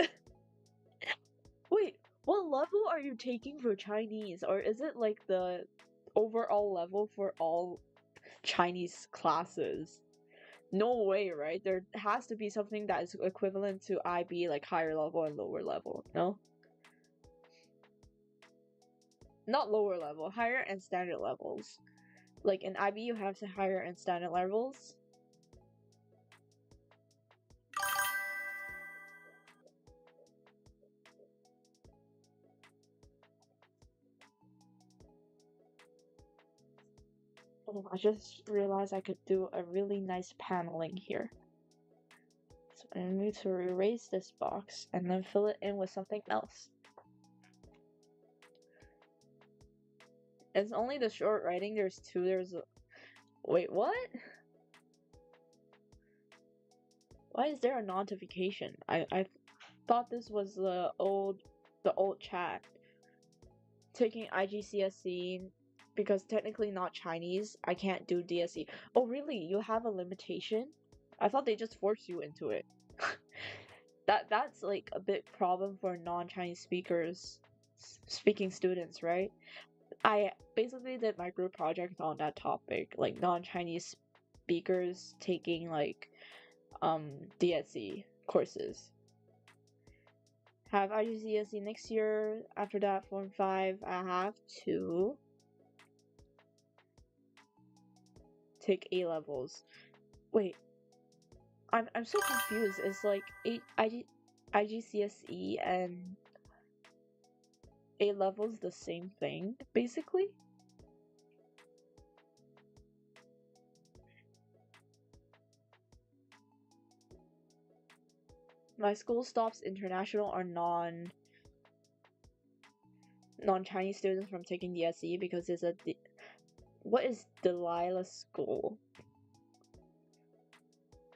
Wait, what level are you taking for Chinese? Or is it like the overall level for all Chinese classes? No way, right? There has to be something that is equivalent to IB, like higher level and lower level, no? Not lower level, higher and standard levels. Like in IB, you have higher and standard levels. Oh, I just realized I could do a really nice paneling here. So I need to erase this box and then fill it in with something else. It's only the short writing. There's two. Wait, what? Why is there a notification? I thought this was the old chat. Taking IGCSE, because technically not Chinese, I can't do DSE. Oh really? You have a limitation? I thought they just forced you into it. That's like a big problem for non-Chinese speaking students, right? I basically did my group project on that topic, like non-Chinese speakers taking like DSE courses. Have IGCSE next year. After that, Form 5, I have to take A levels. Wait, I'm so confused. It's like IGCSE and A levels the same thing, basically? My school stops international or non-Chinese students from taking DSE because it's a what is Delilah School?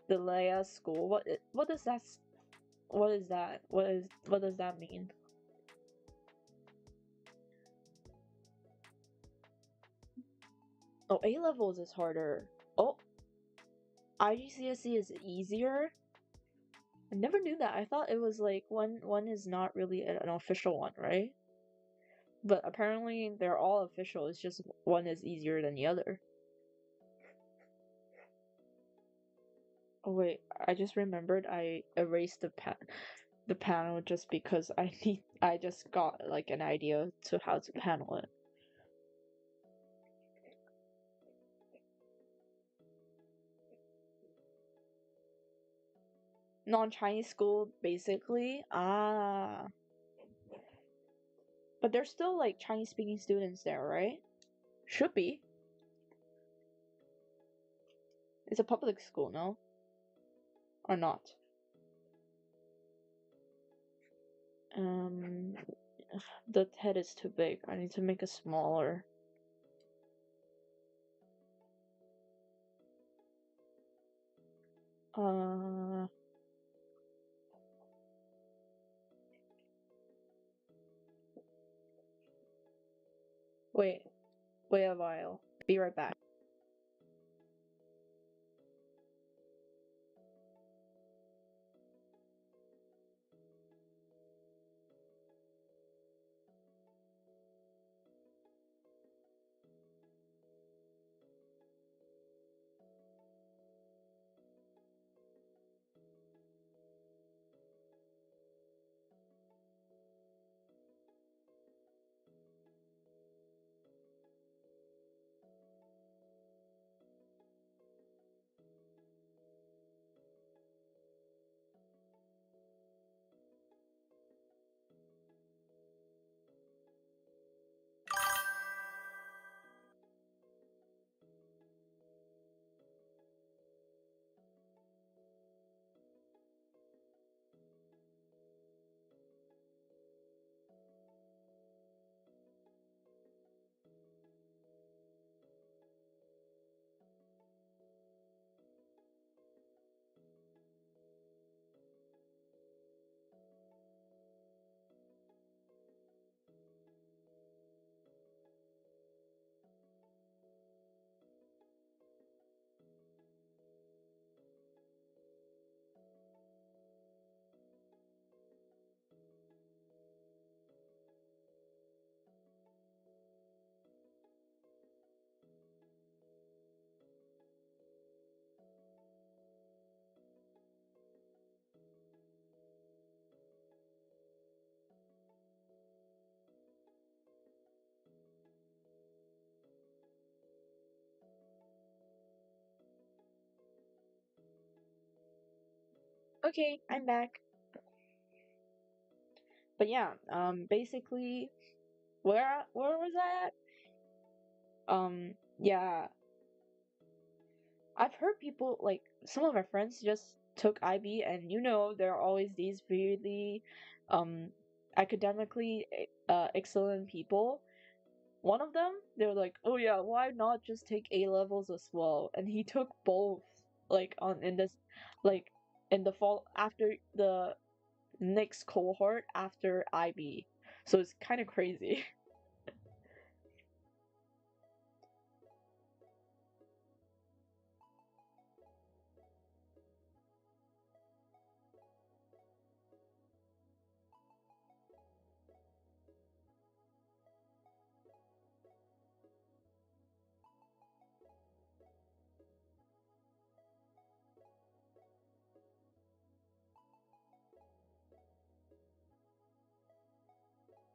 Delilah School. What does that what is that? What does that mean? Oh, A levels is harder. Oh, IGCSE is easier. I never knew that. I thought it was like one is not really an official one, right? But apparently they're all official. It's just one is easier than the other. Oh wait, I just remembered I erased the panel just because I just got like an idea to how to panel it. Non-Chinese school basically. Ah. But there's still like Chinese speaking students there, right? Should be. It's a public school, no? Or not? Um, the head is too big. I need to make it smaller. Wait. Wait a while. Be right back. Okay, I'm back. But yeah, basically, where was I at? Yeah, I've heard people like some of my friends just took IB, and there are always these really, um, academically excellent people. One of them, they were like, "Oh yeah, why not just take A levels as well?" And he took both, like like in the fall after the next cohort after IB. So it's kind of crazy.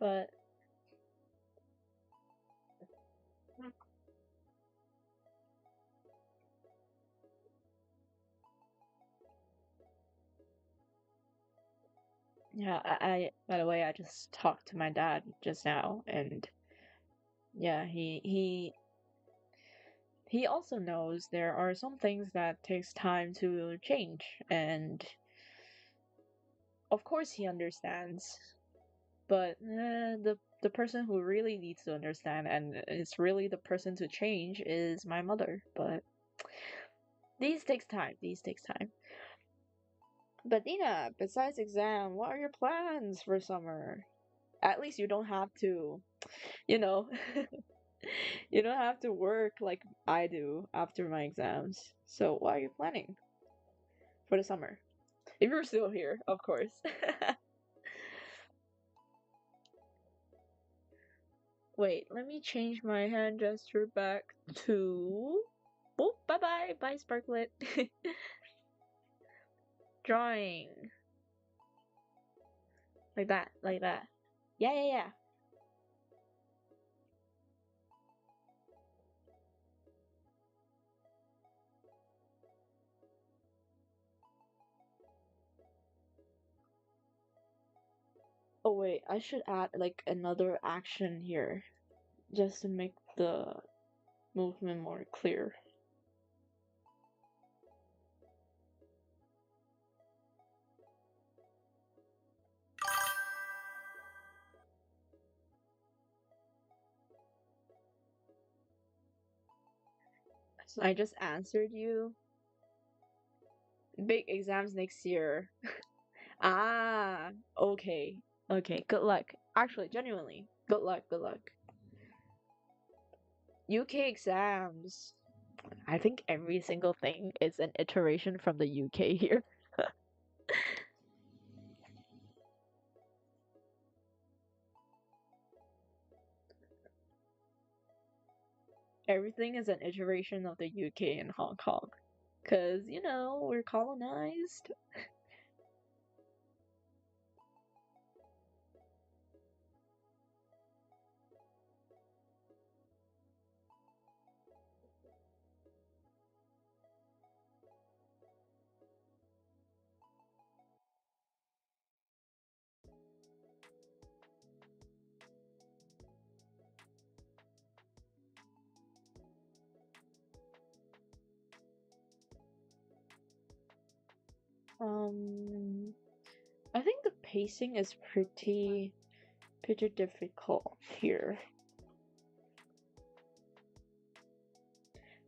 But yeah, by the way, I just talked to my dad just now, and yeah, he also knows there are some things that takes time to change, and of course he understands. But the person who really needs to understand and is really the person to change is my mother. But these takes time. These takes time. But Dina, besides exam, what are your plans for summer? At least you don't have to, you know, you don't have to work like I do after my exams. So what are you planning for the summer? If you're still here, of course. Wait, let me change my hand gesture back to. Oh, bye bye, bye, Sparklet. Drawing. Like that, like that. Yeah, yeah, yeah. Oh, wait, I should add like another action here just to make the movement more clear. So I just answered you. Big exams next year. Ah, okay. Okay, good luck. Actually, genuinely, good luck, good luck. UK exams. I think every single thing is an iteration from the UK here. Everything is an iteration of the UK and Hong Kong. Because, we're colonized. Um, I think the pacing is pretty difficult here.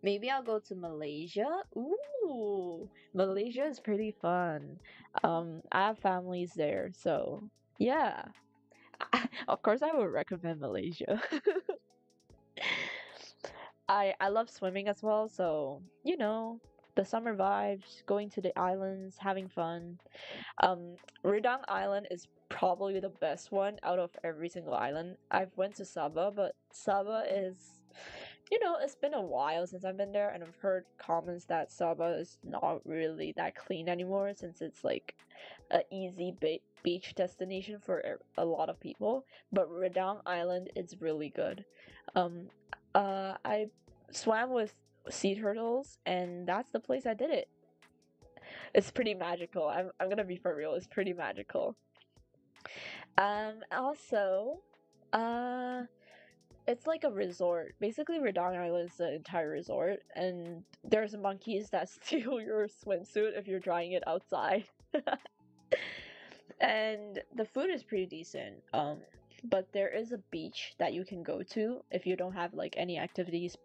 Maybe I'll go to Malaysia. Ooh, Malaysia is pretty fun. I have families there, so yeah. Of course, I would recommend Malaysia. I love swimming as well, so the summer vibes, going to the islands, having fun. Redang Island is probably the best one out of every single island. I've went to Sabah, but Sabah is, it's been a while since I've been there, and I've heard comments that Sabah is not really that clean anymore since it's like a easy beach destination for a lot of people. But Redang Island is really good. Um, I swam with sea turtles, and that's the place I did it. It's pretty magical. I'm gonna be for real. It's pretty magical. Also, uh, it's like a resort. Basically, Redong Island is the entire resort, and there's monkeys that steal your swimsuit if you're drying it outside. And the food is pretty decent. But there is a beach that you can go to if you don't have like any activities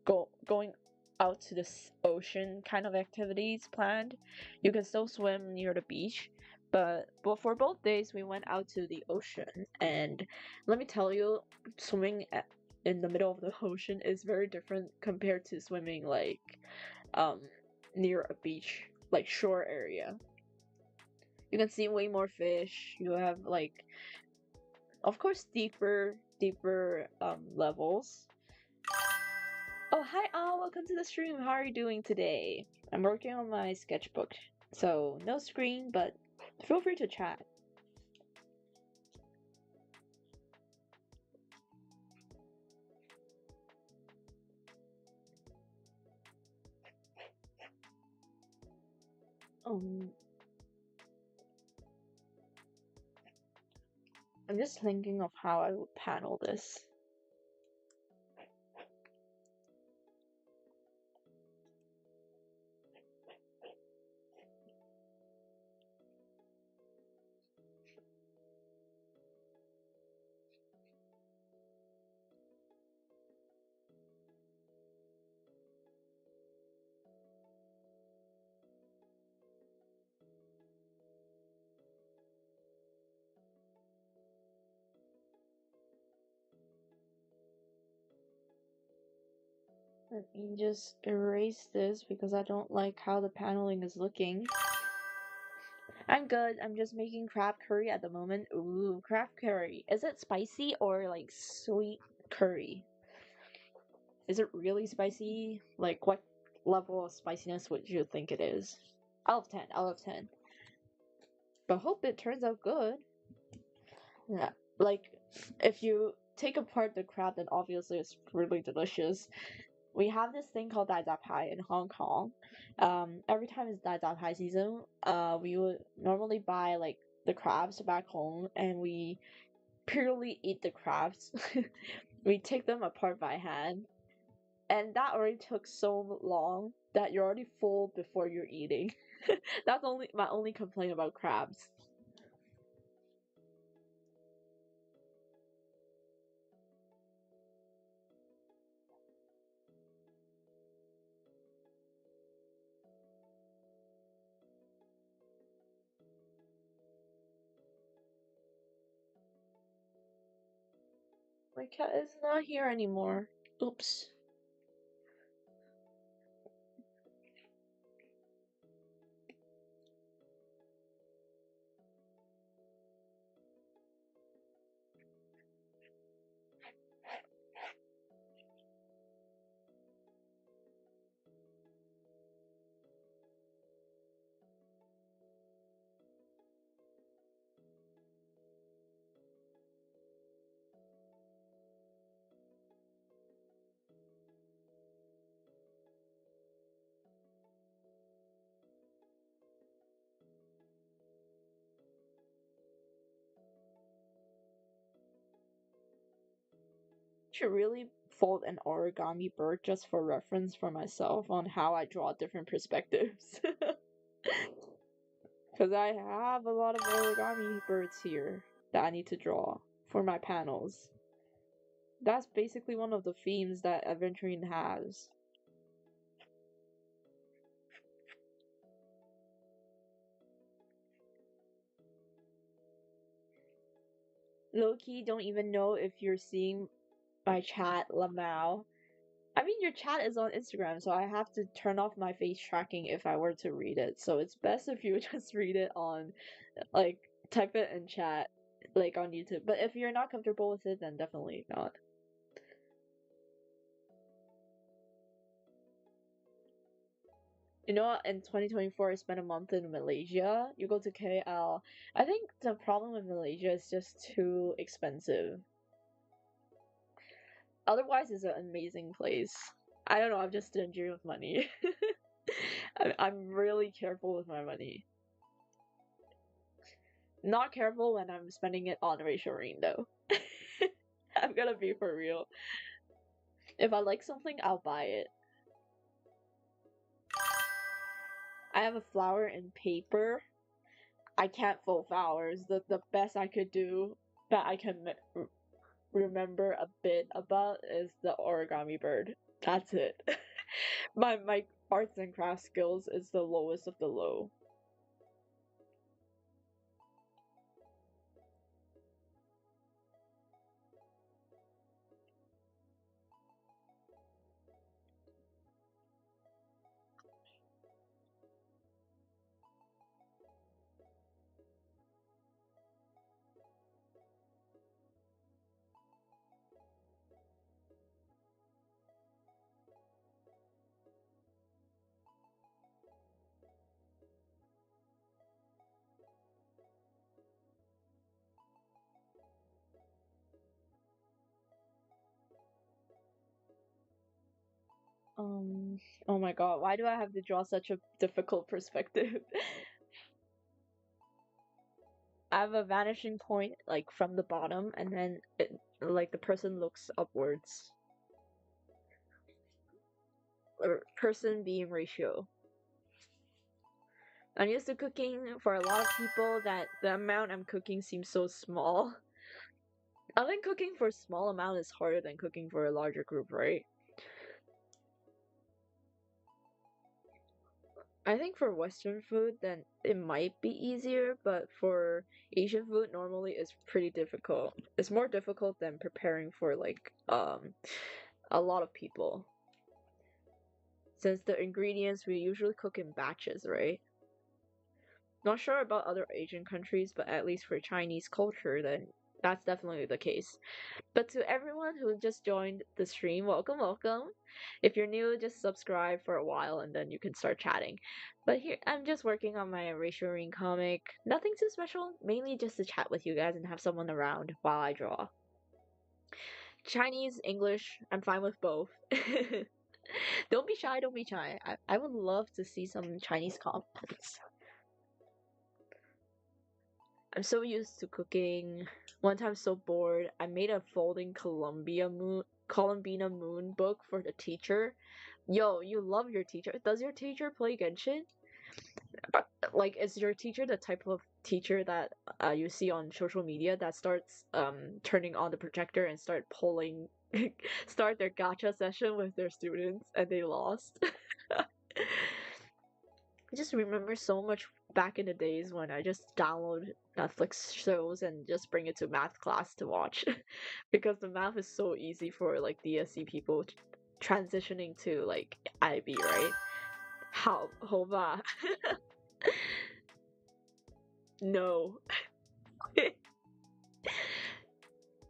going out to this ocean kind of activities planned. You can still swim near the beach, but for both days we went out to the ocean, and let me tell you, swimming in the middle of the ocean is very different compared to swimming like um near a beach, like shore area. You can see way more fish. You have like, of course, deeper levels. Oh, hi all, welcome to the stream. How are you doing today? I'm working on my sketchbook, so no screen, but feel free to chat. Um, I'm just thinking of how I would panel this. Let me just erase this because I don't like how the paneling is looking. I'm good. I'm just making crab curry at the moment. Ooh, crab curry. Is it spicy or like sweet curry? Is it really spicy? Like, what level of spiciness would you think it is? Out of 10, out of 10. But hope it turns out good. Yeah, like, if you take apart the crab, then obviously it's really delicious. We have this thing called Dai Dai Pai in Hong Kong. Every time it's Dai Dai Pai season, we would normally buy like the crabs back home, and we purely eat the crabs. We take them apart by hand, and that already took so long that you're already full before you're eating. That's only my only complaint about crabs. My cat is not here anymore. Oops. Should really fold an origami bird just for reference for myself on how I draw different perspectives. Because I have a lot of origami birds here that I need to draw for my panels. That's basically one of the themes that Aventurine has. Loki, don't even know if you're seeing my chat, Lamau. I mean, your chat is on Instagram, so I have to turn off my face tracking if I were to read it. So it's best if you just read it on, like, type it in chat, like on YouTube. But if you're not comfortable with it, then definitely not. You know what? In 2024, I spent a month in Malaysia. You go to KL. I think the problem with Malaysia is just too expensive. Otherwise, it's an amazing place. I don't know, I'm just stingy with money. I'm really careful with my money. Not careful when I'm spending it on Ratiorine though. I'm gonna be for real. If I like something, I'll buy it. I have a flower and paper. I can't fold flowers. The best I could do that I can remember a bit about is the origami bird. That's it. My arts and crafts skills is the lowest of the low. Oh my god, why do I have to draw such a difficult perspective? I have a vanishing point like from the bottom, and then like the person looks upwards. Or person being ratio. I'm used to cooking for a lot of people that the amount I'm cooking seems so small. I think cooking for a small amount is harder than cooking for a larger group, right? I think for Western food, then it might be easier, but for Asian food, normally it's pretty difficult. It's more difficult than preparing for like a lot of people. Since the ingredients we usually cook in batches, right? Not sure about other Asian countries, but at least for Chinese culture, then that's definitely the case. But to everyone who just joined the stream, welcome, welcome. If you're new, just subscribe for a while and then you can start chatting. But here, I'm just working on my Ratiorine comic. Nothing too special, mainly just to chat with you guys and have someone around while I draw. Chinese, English, I'm fine with both. Don't be shy, don't be shy. I would love to see some Chinese comics. I'm so used to cooking. One time so bored, I made a folding Columbina moon book for the teacher. Yo, you love your teacher. Does your teacher play Genshin? Like, is your teacher the type of teacher that you see on social media that starts turning on the projector and start their gacha session with their students and they lost? I just remember so much back in the days when I just download Netflix shows and just bring it to math class to watch because the math is so easy for like DSC people transitioning to like IB, right? How Hova? No.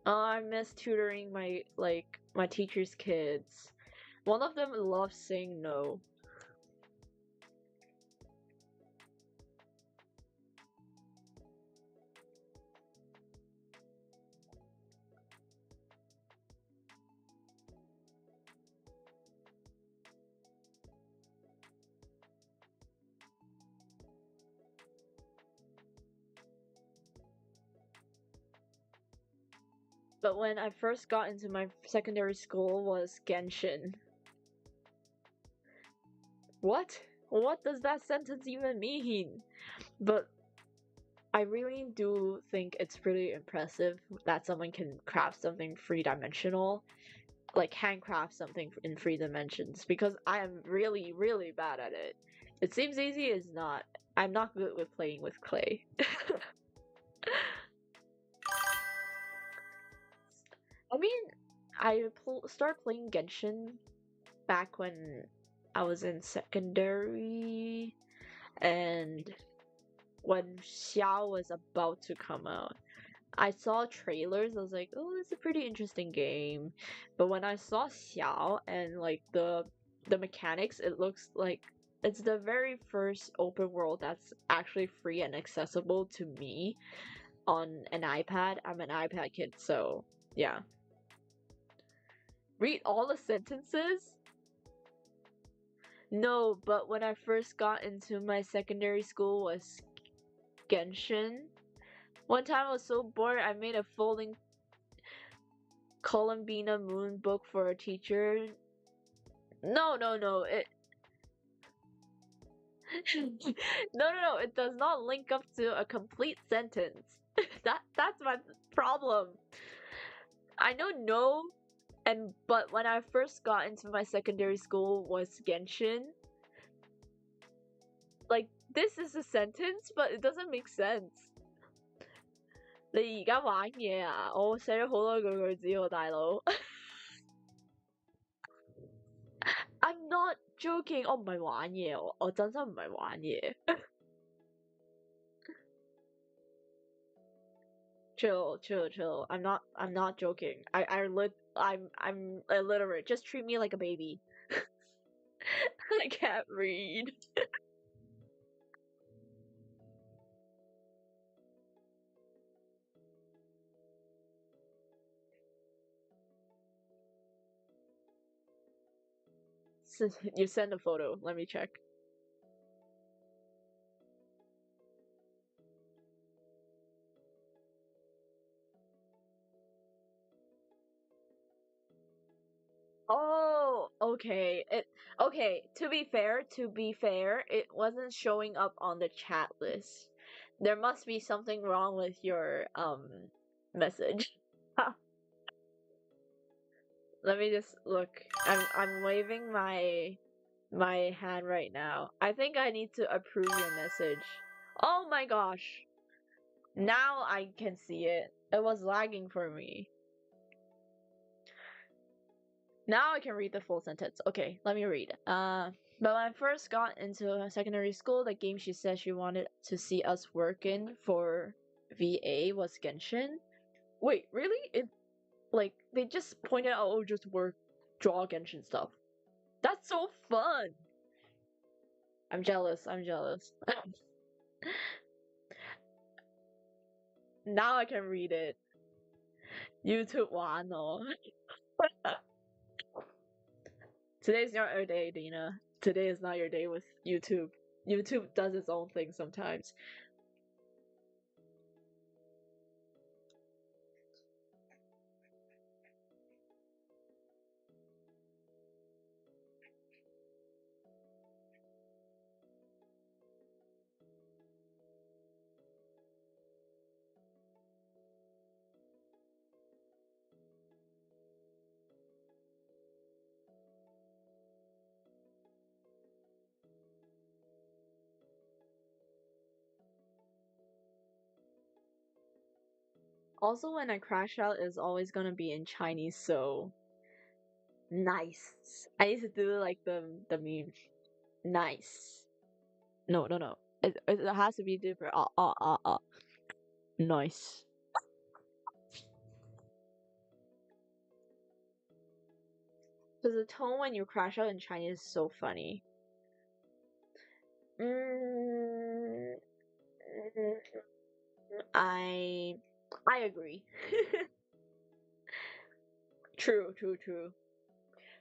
Oh, I miss tutoring my teacher's kids. One of them loves saying no. But when I first got into my secondary school was Genshin. What? What does that sentence even mean? But I really do think it's pretty impressive that someone can craft something three-dimensional, like handcraft something in three dimensions, because I am really, really bad at it. It seems easy, it's not. I'm not good with playing with clay. I mean, I started playing Genshin back when I was in secondary, and when Xiao was about to come out. I saw trailers, I was like, oh, it's a pretty interesting game. But when I saw Xiao and like the mechanics, it looks like it's the very first open world that's actually free and accessible to me on an iPad. I'm an iPad kid, so yeah. Read all the sentences? No, but when I first got into my secondary school was Genshin. One time I was so bored I made a folding Columbina moon book for a teacher. No, no, no. No, it does not link up to a complete sentence. That's my problem. I know no, but when I first got into my secondary school was Genshin. Like this is a sentence, but it doesn't make sense. 你而家玩嘢啊？我寫咗好多句子喎，大佬。I'm not joking，我唔係玩嘢，我真心唔係玩嘢。Chill. I'm not joking. I'm illiterate. Just treat me like a baby. I can't read. You send a photo. Let me check. Oh, okay. To be fair, it wasn't showing up on the chat list. There must be something wrong with your message. Let me just look. I'm waving my hand right now. I think I need to approve your message. Oh my gosh. Now I can see it. It was lagging for me. Now I can read the full sentence. Okay, let me read. But when I first got into secondary school, the game she said she wanted to see us work in for VA was Genshin. Wait, really? Like they just pointed out, oh, just draw Genshin stuff. That's so fun. I'm jealous. Now I can read it. YouTube 玩我. Today's not your day, Dina. Today is not your day with YouTube. YouTube does its own thing sometimes. Also, when I crash out, it's always gonna be in Chinese, so nice. I used to do like the meme. Nice. No. It has to be different. Nice. Because the tone when you crash out in Chinese is so funny. I agree. True.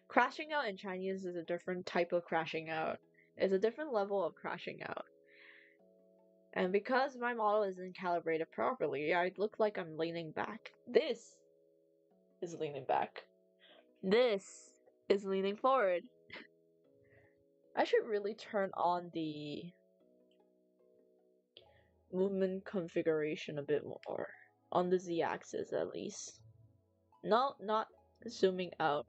Crashing out in Chinese is a different type of crashing out. It's a different level of crashing out. And because my model isn't calibrated properly, I look like I'm leaning back. This is leaning back. This is leaning forward. I should really turn on the movement configuration a bit more. On the z-axis at least. No, not zooming out.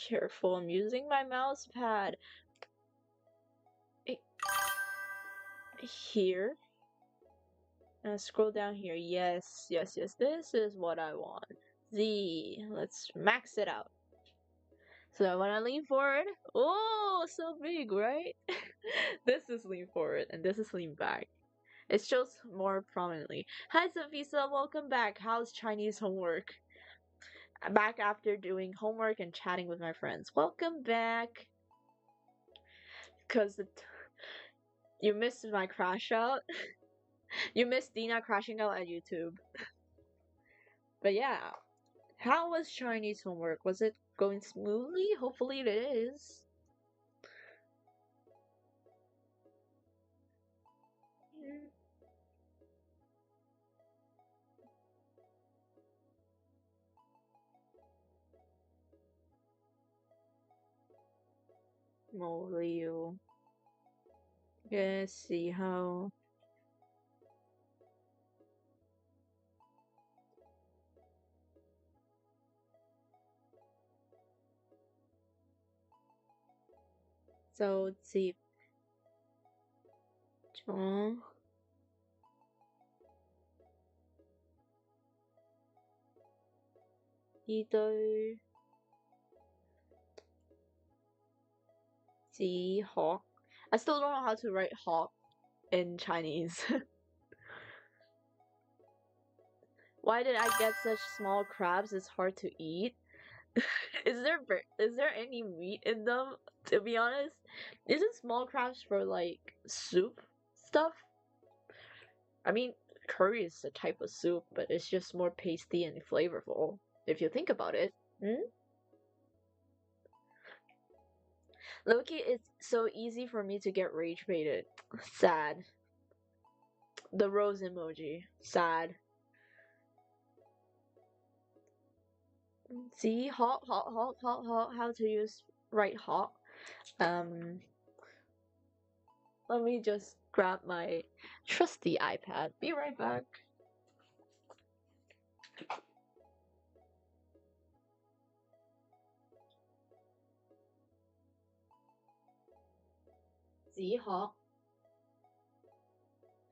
Careful, I'm using my mouse pad. Here. And scroll down here. Yes. This is what I want. Z. Let's max it out. So when I lean forward, oh, so big, right? This is lean forward and this is lean back. It shows more prominently. Hi, Safisa, welcome back. How's Chinese homework? I'm back after doing homework and chatting with my friends. Welcome back. Because you missed my crash out. You missed Dina crashing out at YouTube. But yeah, How was Chinese homework? Was it going smoothly? Hopefully it is. Mm. Molio. Let's see how. So let's see. Zhong, 一堆 Sea hawk. I still don't know how to write hawk in Chinese. Why did I get such small crabs? It's hard to eat. Is there any meat in them? To be honest, isn't small crabs for like soup stuff? I mean, curry is a type of soup, but it's just more pasty and flavorful if you think about it. Hmm? Loki, it's so easy for me to get rage baited. Sad. The rose emoji. Sad. See, hot. How to use right hot. Um, let me just grab my trusty iPad. Be right back. See, hot.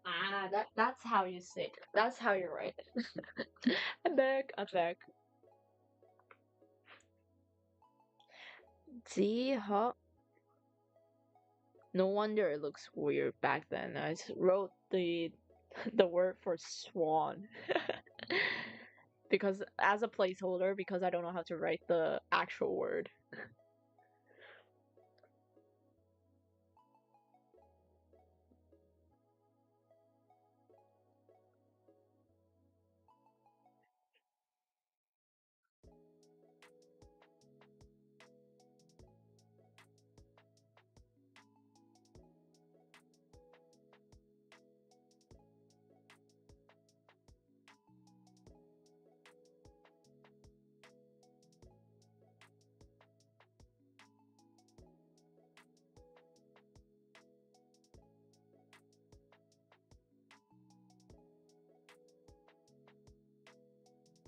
Ah, that's how you say it. That's how you write it. I'm back. I'm back. See, hot. No wonder it looks weird back then. I wrote the the word for swan because as a placeholder because I don't know how to write the actual word.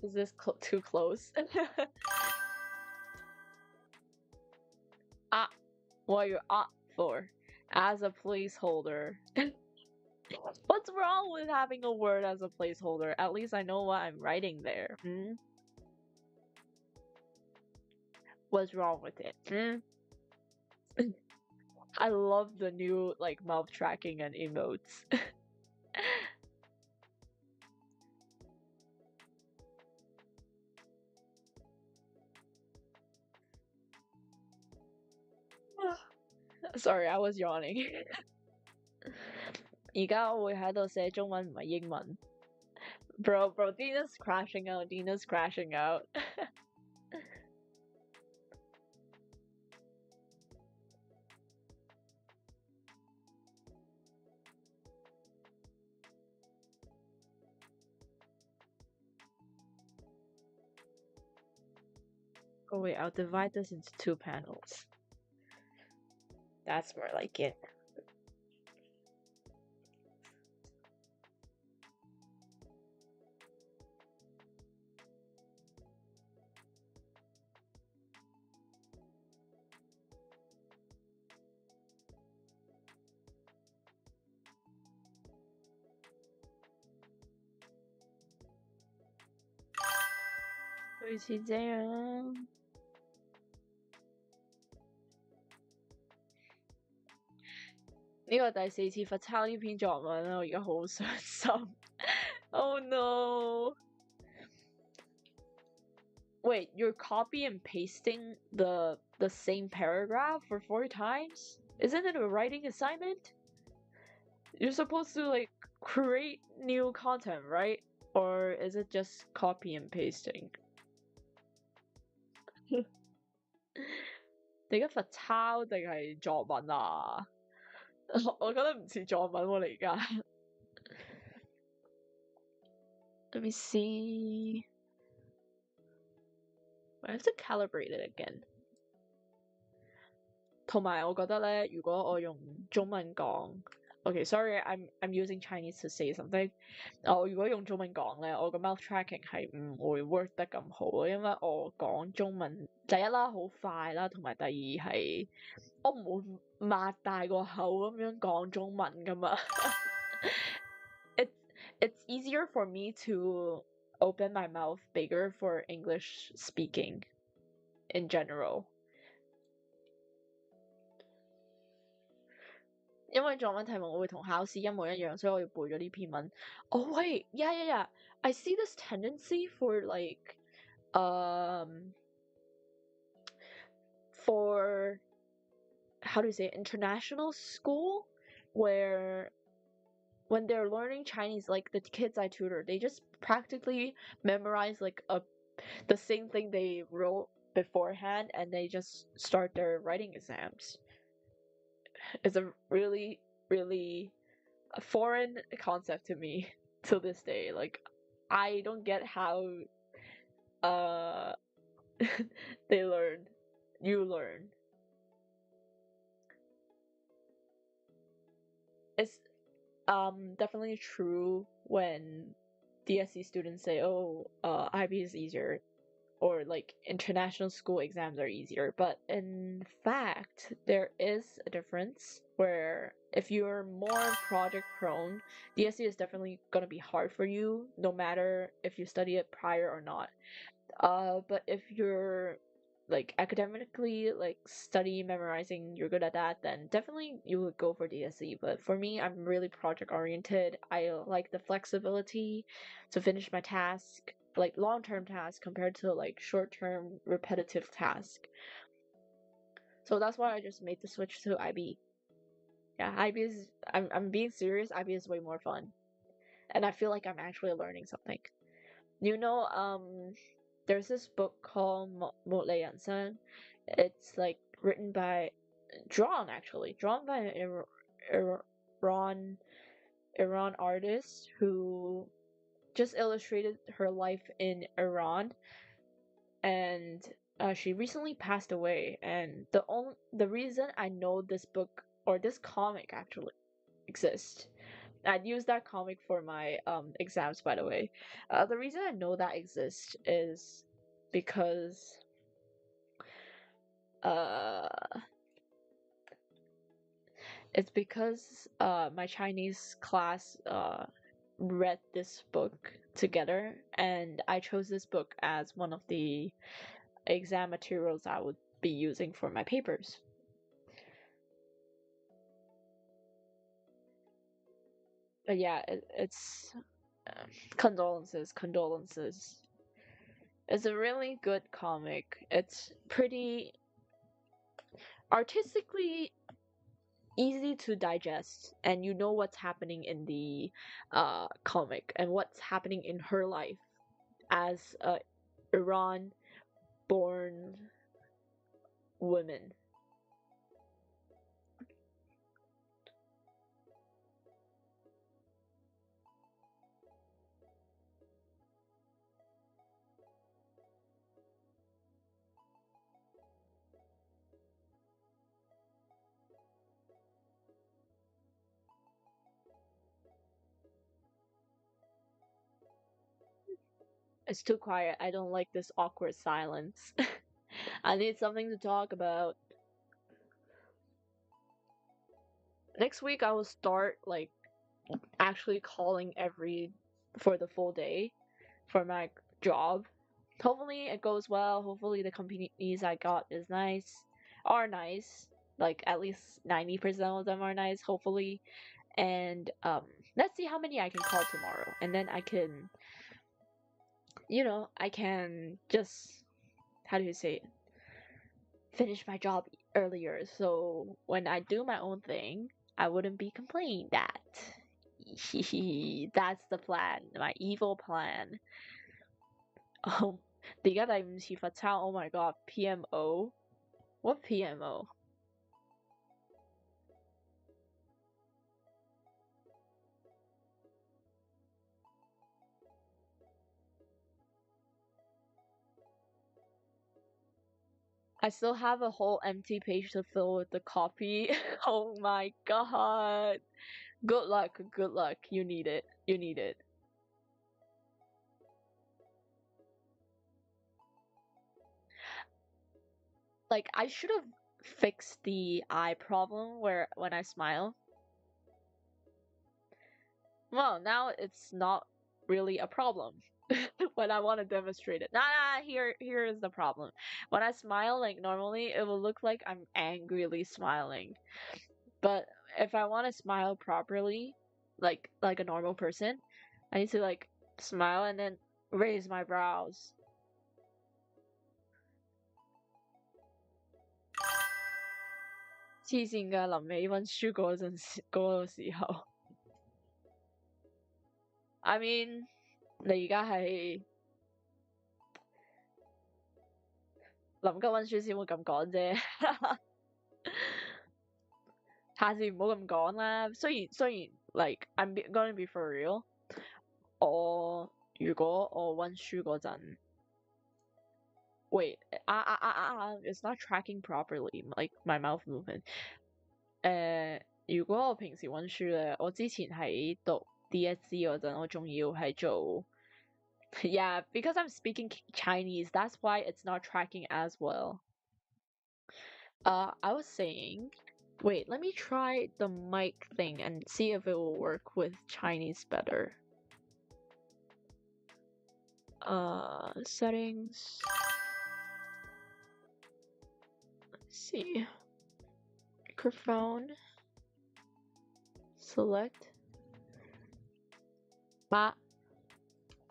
Is this too close? Ah, what you're for? As a placeholder. What's wrong with having a word as a placeholder? At least I know what I'm writing there. Hmm? What's wrong with it? Hmm? I love the new like mouth tracking and emotes. Sorry, I was yawning. 而家我會喺度寫中文唔係英文。Bro, Dina's crashing out. Dina's crashing out. Oh wait, I'll divide this into two panels. That's more like it. Hãy subscribe cho kênh Ghiền Mì Gõ Để không bỏ lỡ 呢個第四次罰抄呢篇作文啦，我而家好傷心。Oh no! Wait, you're copy and pasting the same paragraph for 4 times? Isn't it a writing assignment? You're supposed to like create new content, right? Or is it just copy and pasting? 你而家罰抄定係作文啊？我覺得唔似作文喎，你而家。Let me see. I have to calibrate it again. 同埋我覺得咧，如果我用中文講，OK，sorry，I'm using Chinese to say something。我如果用中文講咧，我個 mouth tracking 係唔會 work 得咁好咯，因為我講中文第一啦好快啦，同埋第二係我唔會擘大個口咁樣講中文噶嘛。It's easier for me to open my mouth bigger for English speaking in general。因為作文題目我會同考試一模一樣，所以我要背咗呢篇文。Oh wait, yeah. I see this tendency for for how do you say international school where when they're learning Chinese, like the kids I tutor, they just practically memorize the same thing they wrote beforehand and they just start their writing exams. It's a really, really a foreign concept to me till this day. Like, I don't get how they learn. You learn. It's definitely true when DSE students say, "Oh, IB is easier," or like international school exams are easier. But in fact, there is a difference where if you're more project prone, DSE is definitely gonna be hard for you, no matter if you study it prior or not. But if you're like academically like study memorizing, you're good at that, then definitely you would go for DSE. But for me, I'm really project oriented. I like the flexibility to finish my task, like long-term task compared to like short-term repetitive task. So that's why I just made the switch to IB. Yeah, IB is I'm being serious, IB is way more fun. And I feel like I'm actually learning something. You know, there's this book called Một Lệ Ẩn Sang. It's like drawn by an Iran artist who just illustrated her life in Iran, and she recently passed away. And the reason I know this book or this comic actually exists. I'd use that comic for my exams, by the way. The reason I know that exists is because it's because my Chinese class read this book together, and I chose this book as one of the exam materials I would be using for my papers. But yeah, it's condolences. It's a really good comic. It's pretty artistically easy to digest, and you know what's happening in the comic and what's happening in her life as a Iran-born woman. It's too quiet. I don't like this awkward silence. I need something to talk about. Next week I will start like actually calling for the full day for my job. Hopefully it goes well. Hopefully the companies I got are nice. Like at least 90% of them are nice, hopefully. And let's see how many I can call tomorrow. And then I can I can just, how do you say it, finish my job earlier. So when I do my own thing, I wouldn't be complaining that. That's the plan, my evil plan. 而家第五次罰抄 ，Oh my God，PMO，what PMO？I still have a whole empty page to fill with the copy. Oh my God. Good luck, good luck. You need it. You need it. Like I should have fixed the eye problem where when I smile. Well, now it's not really a problem when I want to demonstrate it. Nah, here is the problem. When I smile like normally, it will look like I'm angrily smiling. But if I want to smile properly, like a normal person, I need to like smile and then raise my brows. 黐線㗎，臨尾温書嗰個時候，I mean 你而家係臨急温書先會咁講啫，下次唔好咁講啦。雖然 like gonna be for real，如果我温書嗰陣。Wait, it's not tracking properly, like my mouth movement. 如果我平時温書咧，我之前喺讀 DSE 嗰陣，我仲要係做 yeah, because I'm speaking Chinese, that's why it's not tracking as well. I was saying, wait, let me try the mic thing and see if it will work with Chinese better. Settings. Let's see. Microphone. Select.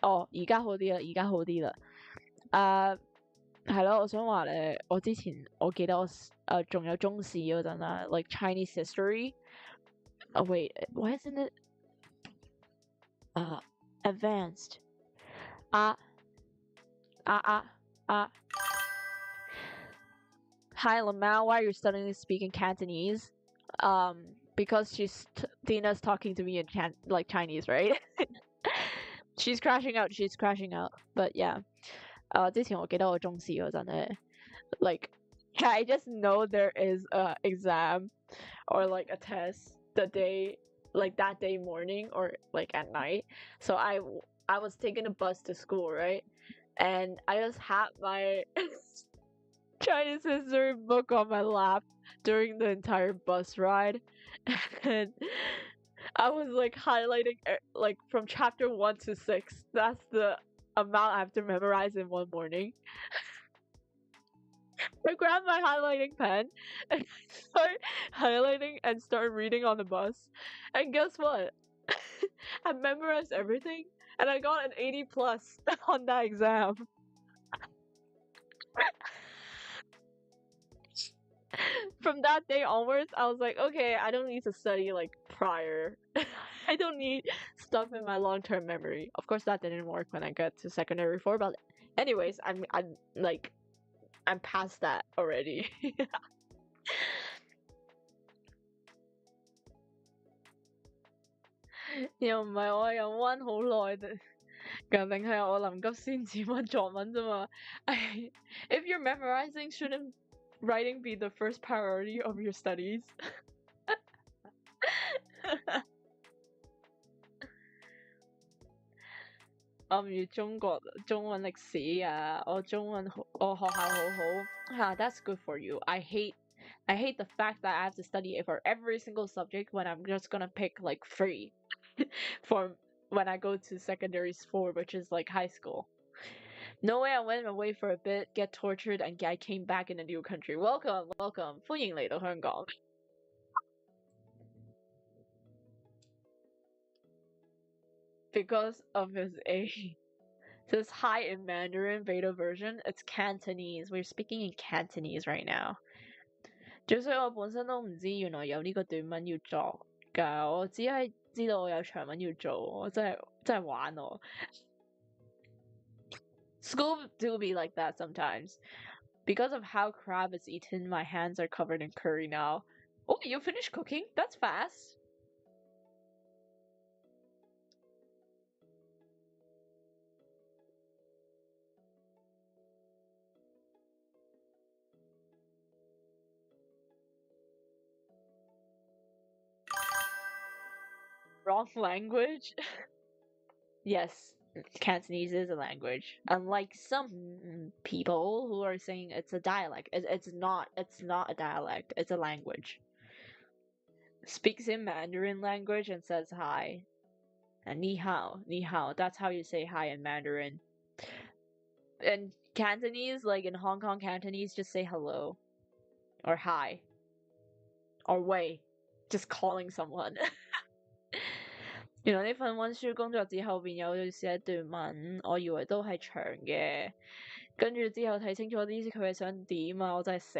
而家好啲啦，而家好啲啦。係咯，我想話咧，我記得我仲有中史嗰陣啦，like Chinese history. Oh wait, why isn't it advanced? Hi Lamau, why are you suddenly speaking Cantonese? Because Dina's talking to me in like Chinese, right? She's crashing out. But yeah, 之前我記得我中史嗰陣咧，like I just know there is a exam or like a test the day, like that day morning or like at night. So I was taking a bus to school, right? And I just had my Chinese history book on my lap during the entire bus ride. And I was like highlighting like from chapter 1 to 6. That's the amount I have to memorize in one morning. I grabbed my highlighting pen and start highlighting and start reading on the bus. And guess what? I memorized everything and I got an 80 plus on that exam. From that day onwards, I was like, okay, I don't need to study like prior. I don't need stuff in my long-term memory. Of course, that didn't work when I got to secondary 4, but anyways, I'm past that already. 又唔係我又温好耐，定係我臨急先至温作文啫嘛？If you're memorizing, shouldn't writing be the first priority of your studies? 我唔要中文歷史啊，我學校好好，that's good for you. I hate the fact that I have to study for every single subject when I'm just gonna pick like 3 for when I go to secondary 4, which is like high school. No way, I went away for a bit, get tortured, and I came back in a new country. Welcome, 歡迎嚟到香港。Because of his age. Says hi in Mandarin beta version. It's Cantonese. We're speaking in Cantonese right now. 最衰我本身都唔知原來有呢個短文要作㗎，我只係知道我有長文要做，我真係玩我。School do be like that sometimes. Because of how crab is eaten, my hands are covered in curry now. Oh, you finished cooking? That's fast. Wrong language? Yes, Cantonese is a language. Unlike some people who are saying it's a dialect, it's not. It's not a dialect. It's a language. Speaks in Mandarin language and says hi. And ni hao, ni hao. That's how you say hi in Mandarin. And Cantonese, like in Hong Kong Cantonese, just say hello or hi or wei, just calling someone. 原來呢份溫書工作紙後邊有寫一段文，我以為都係長嘅，跟住之後睇清楚啲佢係想點啊，我真係死。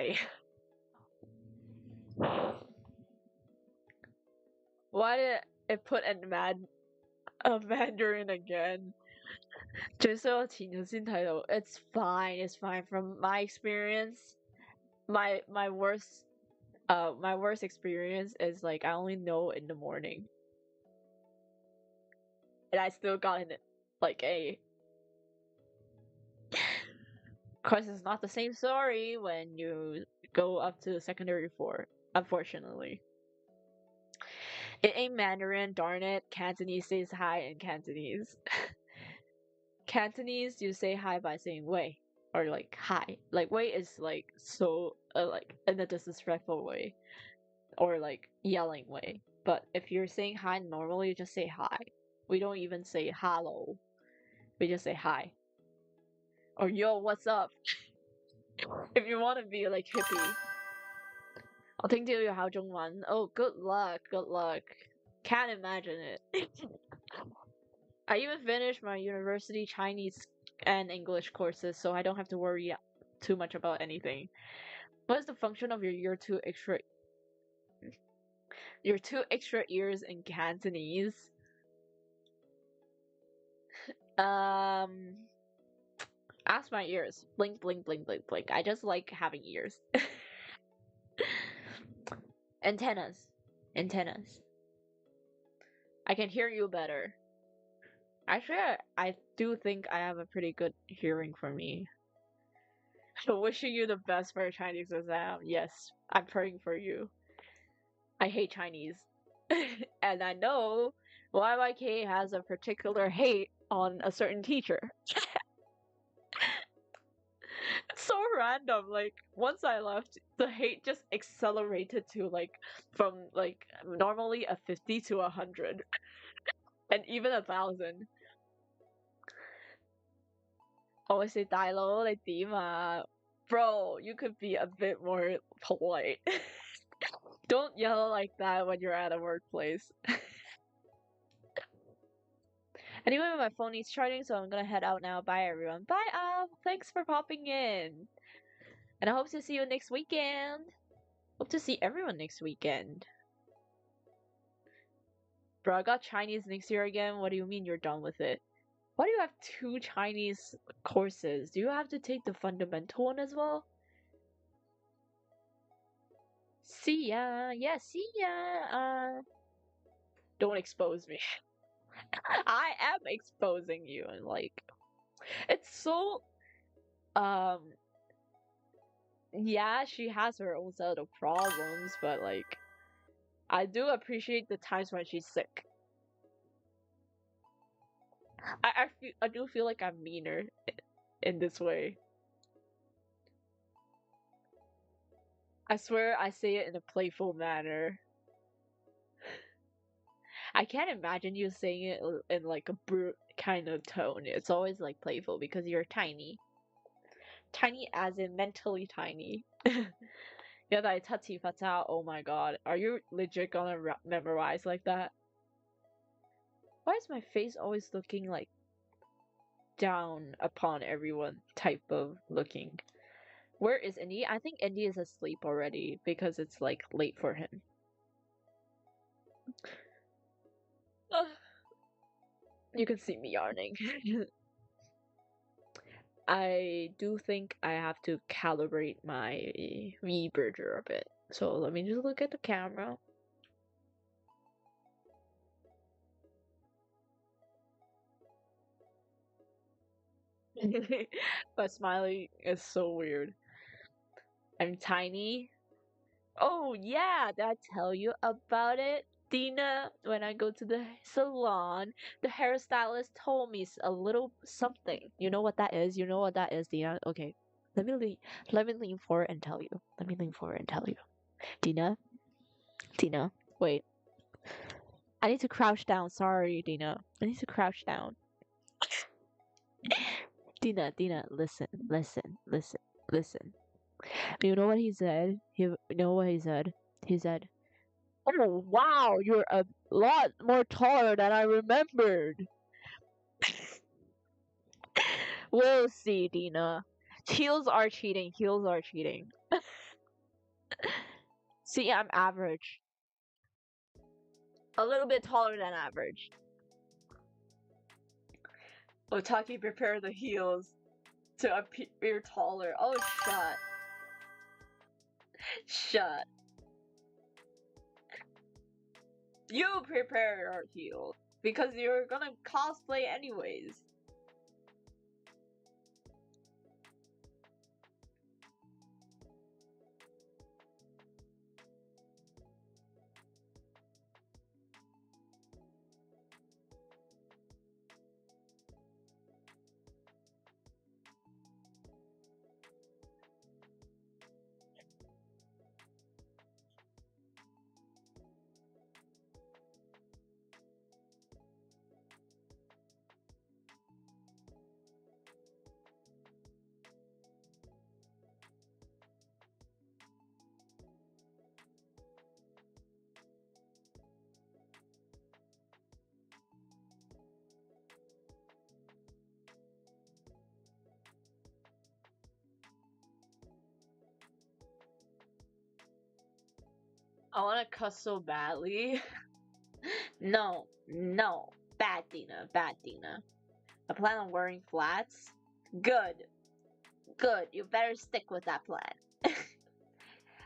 Why did it put a Mandarin again? 最衰我前日先睇到。It's fine, it's fine. From my experience, my worst my worst experience is like I only know in the morning. And I still got in it like A. Of course, it's not the same story when you go up to secondary 4, unfortunately. It ain't Mandarin, darn it. Cantonese says hi in Cantonese. Cantonese, you say hi by saying wei, or like hi. Like wei is like so, like in a disrespectful way, or like yelling way. But if you're saying hi normally, you just say hi. We don't even say hello. We just say hi. Or yo, what's up? If you want to be like hippie. 我聽朝要考中文. Oh, good luck, good luck. Can't imagine it. I even finished my university Chinese and English courses, so I don't have to worry too much about anything. What is the function of your two extra ears in Cantonese? Ask my ears. Blink, blink, blink, blink, blink. I just like having ears. Antennas. Antennas. I can hear you better. Actually, I do think I have a pretty good hearing for me. So wishing you the best for your Chinese exam. Yes, I'm praying for you. I hate Chinese. And I know YYK has a particular hate on a certain teacher. It's so random. Like, once I left, the hate just accelerated to like from like normally a 50 to 100. And even 1,000. Always say 大佬你點啊? Bro, you could be a bit more polite. Don't yell like that when you're at a workplace. Anyway, my phone needs charging, so I'm gonna head out now. Bye, everyone. Bye, thanks for popping in. And I hope to see you next weekend. Hope to see everyone next weekend. Bro, I got Chinese next year again. What do you mean you're done with it? Why do you have 2 Chinese courses? Do you have to take the fundamental one as well? See ya. Yeah, see ya. Don't expose me. I am exposing you, and like it's so yeah, she has her own set of problems, but like I do appreciate the times when she's sick. I do feel like I'm meaner in this way. I swear I say it in a playful manner. I can't imagine you saying it in like a brute kind of tone. It's always like playful because you're tiny. Tiny as in mentally tiny. Yeah, that touchy fata. Oh my god. Are you legit gonna memorize like that? Why is my face always looking like down upon everyone type of looking? Where is Indy? I think Indy is asleep already because it's like late for him. You can see me yarning. I do think I have to calibrate my rebridger a bit. So let me just look at the camera. But smiley is so weird. I'm tiny. Oh yeah, did I tell you about it? Dina, when I go to the salon, the hairstylist told me a little something. You know what that is? You know what that is, Dina? Okay. Let me lean forward and tell you. Let me lean forward and tell you. Dina? Dina, wait. I need to crouch down. Sorry, Dina. I need to crouch down. Dina, listen, listen, listen, listen. You know what he said? You know what he said? He said, "Oh wow, you're a lot more taller than I remembered." We'll see, Dina. Heels are cheating. Heels are cheating. See, I'm average. A little bit taller than average. Otaki, prepare the heels to appear taller. Oh, shut. Shut. You prepare your heels. Because you're gonna cosplay anyways. I wanna cuss so badly. No, no. Bad Dina, bad Dina. I plan on wearing flats. Good, good. You better stick with that plan.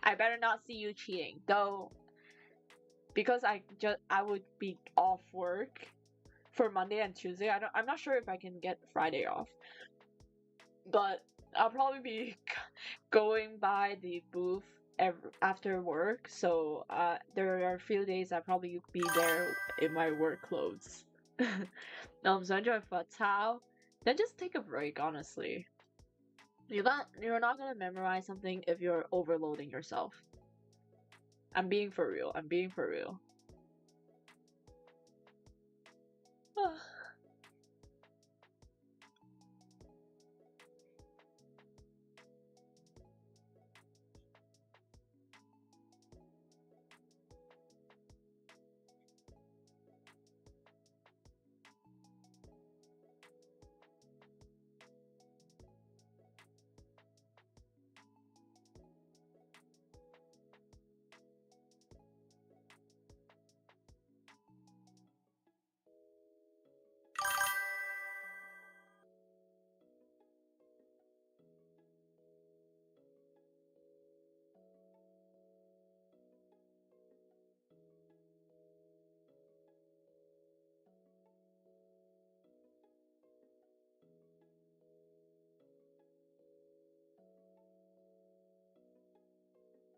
I better not see you cheating, though, because I would be off work for Monday and Tuesday. I'm not sure if I can get Friday off, but I'll probably be going by the booth after work. So there are a few days I'll probably be there in my work clothes. So enjoy Fatao. Then just take a break, honestly. You're not gonna memorize something if you're overloading yourself. I'm being for real. I'm being for real.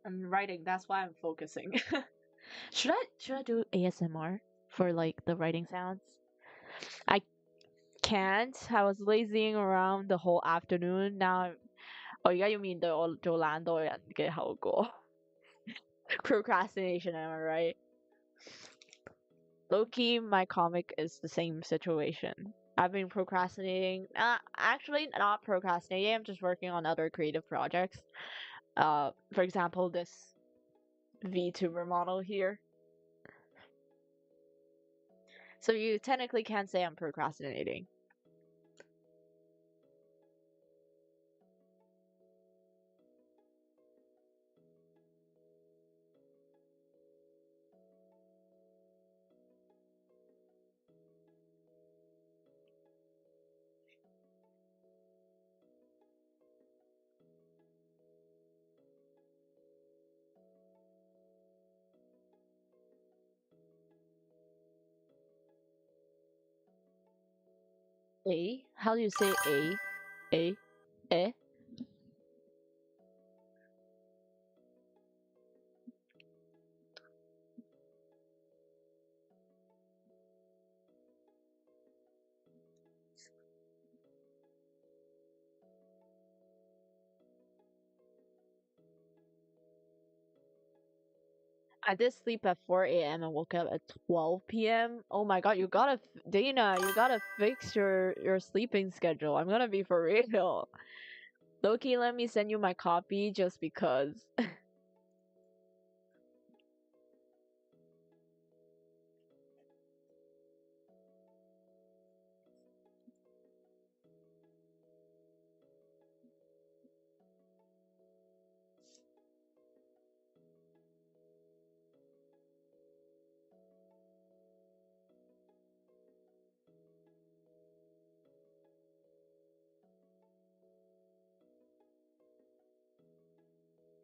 I'm writing. That's why I'm focusing. Should I do ASMR for like the writing sounds? I can't. I was lazying around the whole afternoon. Now, oh yeah, you mean the 做懒惰人嘅後果? Procrastination, am I right? Low-key, my comic is the same situation. I've been procrastinating. Actually, not procrastinating. I'm just working on other creative projects. For example, this VTuber model here. So you technically can't say I'm procrastinating. A? How do you say A? A? Eh? I did sleep at 4 a.m. and woke up at 12 p.m. Oh my god, Dana, you gotta fix your sleeping schedule. I'm gonna be for real. Loki, let me send you my copy just because.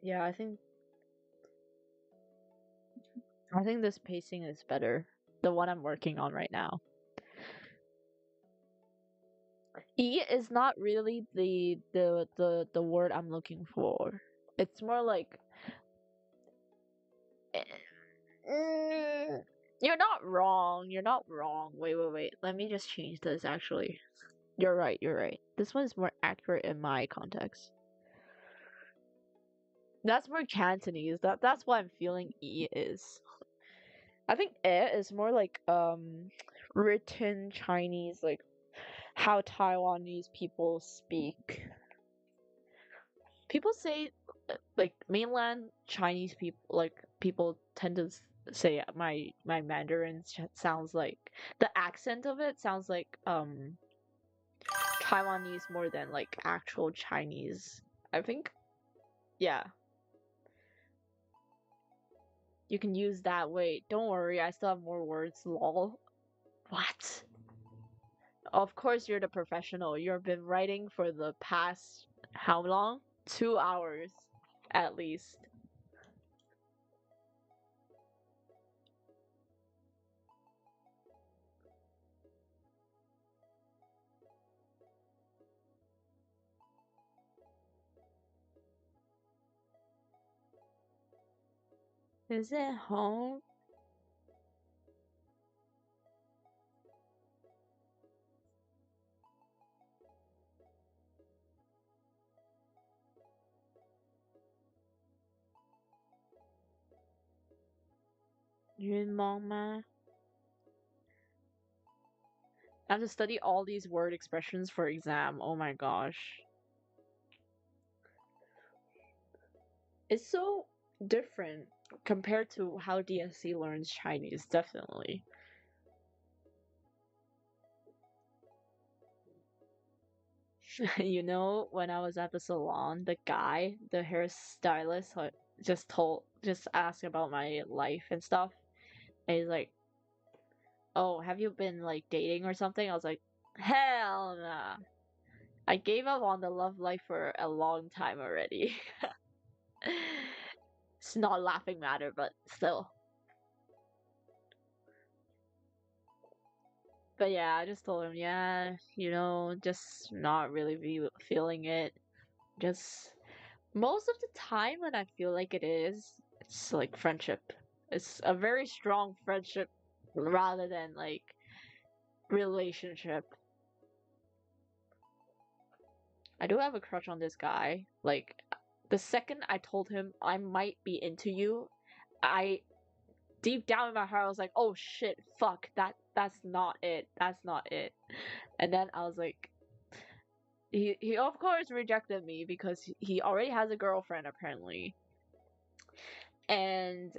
Yeah, I think this pacing is better. The one I'm working on right now. E is not really the word I'm looking for. It's more like eh, you're not wrong. You're not wrong. Wait. Let me just change this actually. You're right, you're right. This one is more accurate in my context. That's more Cantonese. That's what I'm feeling E is. I think E is more like written Chinese, like how Taiwanese people speak. People say like mainland Chinese people, like people tend to say my Mandarin sounds like the accent of it sounds like Taiwanese more than like actual Chinese. I think, yeah, you can use that. Wait, don't worry, I still have more words. Lol. What? Of course, you're the professional. You've been writing for the past how long? 2 hours, at least. Is it home? 云梦吗? I have to study all these word expressions for exam. Oh my gosh. It's so different compared to how DSC learns Chinese, definitely. You know, when I was at the salon, the guy, the hairstylist, just asked about my life and stuff. And he's like, "Oh, have you been like dating or something?" I was like, "Hell nah. I gave up on the love life for a long time already." It's not laughing matter, but still. But yeah, I just told him, yeah, just not really feeling it. Just most of the time when I feel like it's like friendship. It's a very strong friendship rather than like relationship. I do have a crush on this guy. Like the second I told him I might be into you, I deep down in my heart I was like, "Oh shit, fuck, that's not it. That's not it." And then I was like, he of course rejected me because he already has a girlfriend apparently. And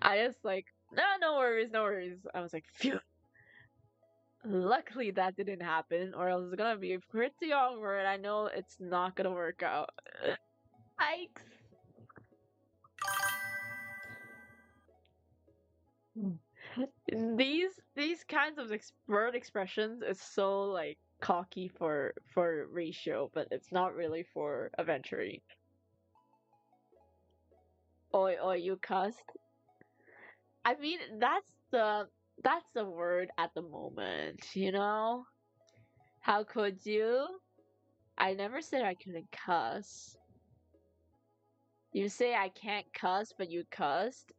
I just like, no, no worries, no worries. I was like, phew. Luckily that didn't happen, or else it's gonna be pretty awkward. I know it's not gonna work out. Yikes. These kinds of word expressions is so like cocky for ratio, but it's not really for adventuring. Oi, oi, you cussed. I mean, that's the That's the word at the moment, you know? How could you? I never said I couldn't cuss. You say I can't cuss, but you cussed?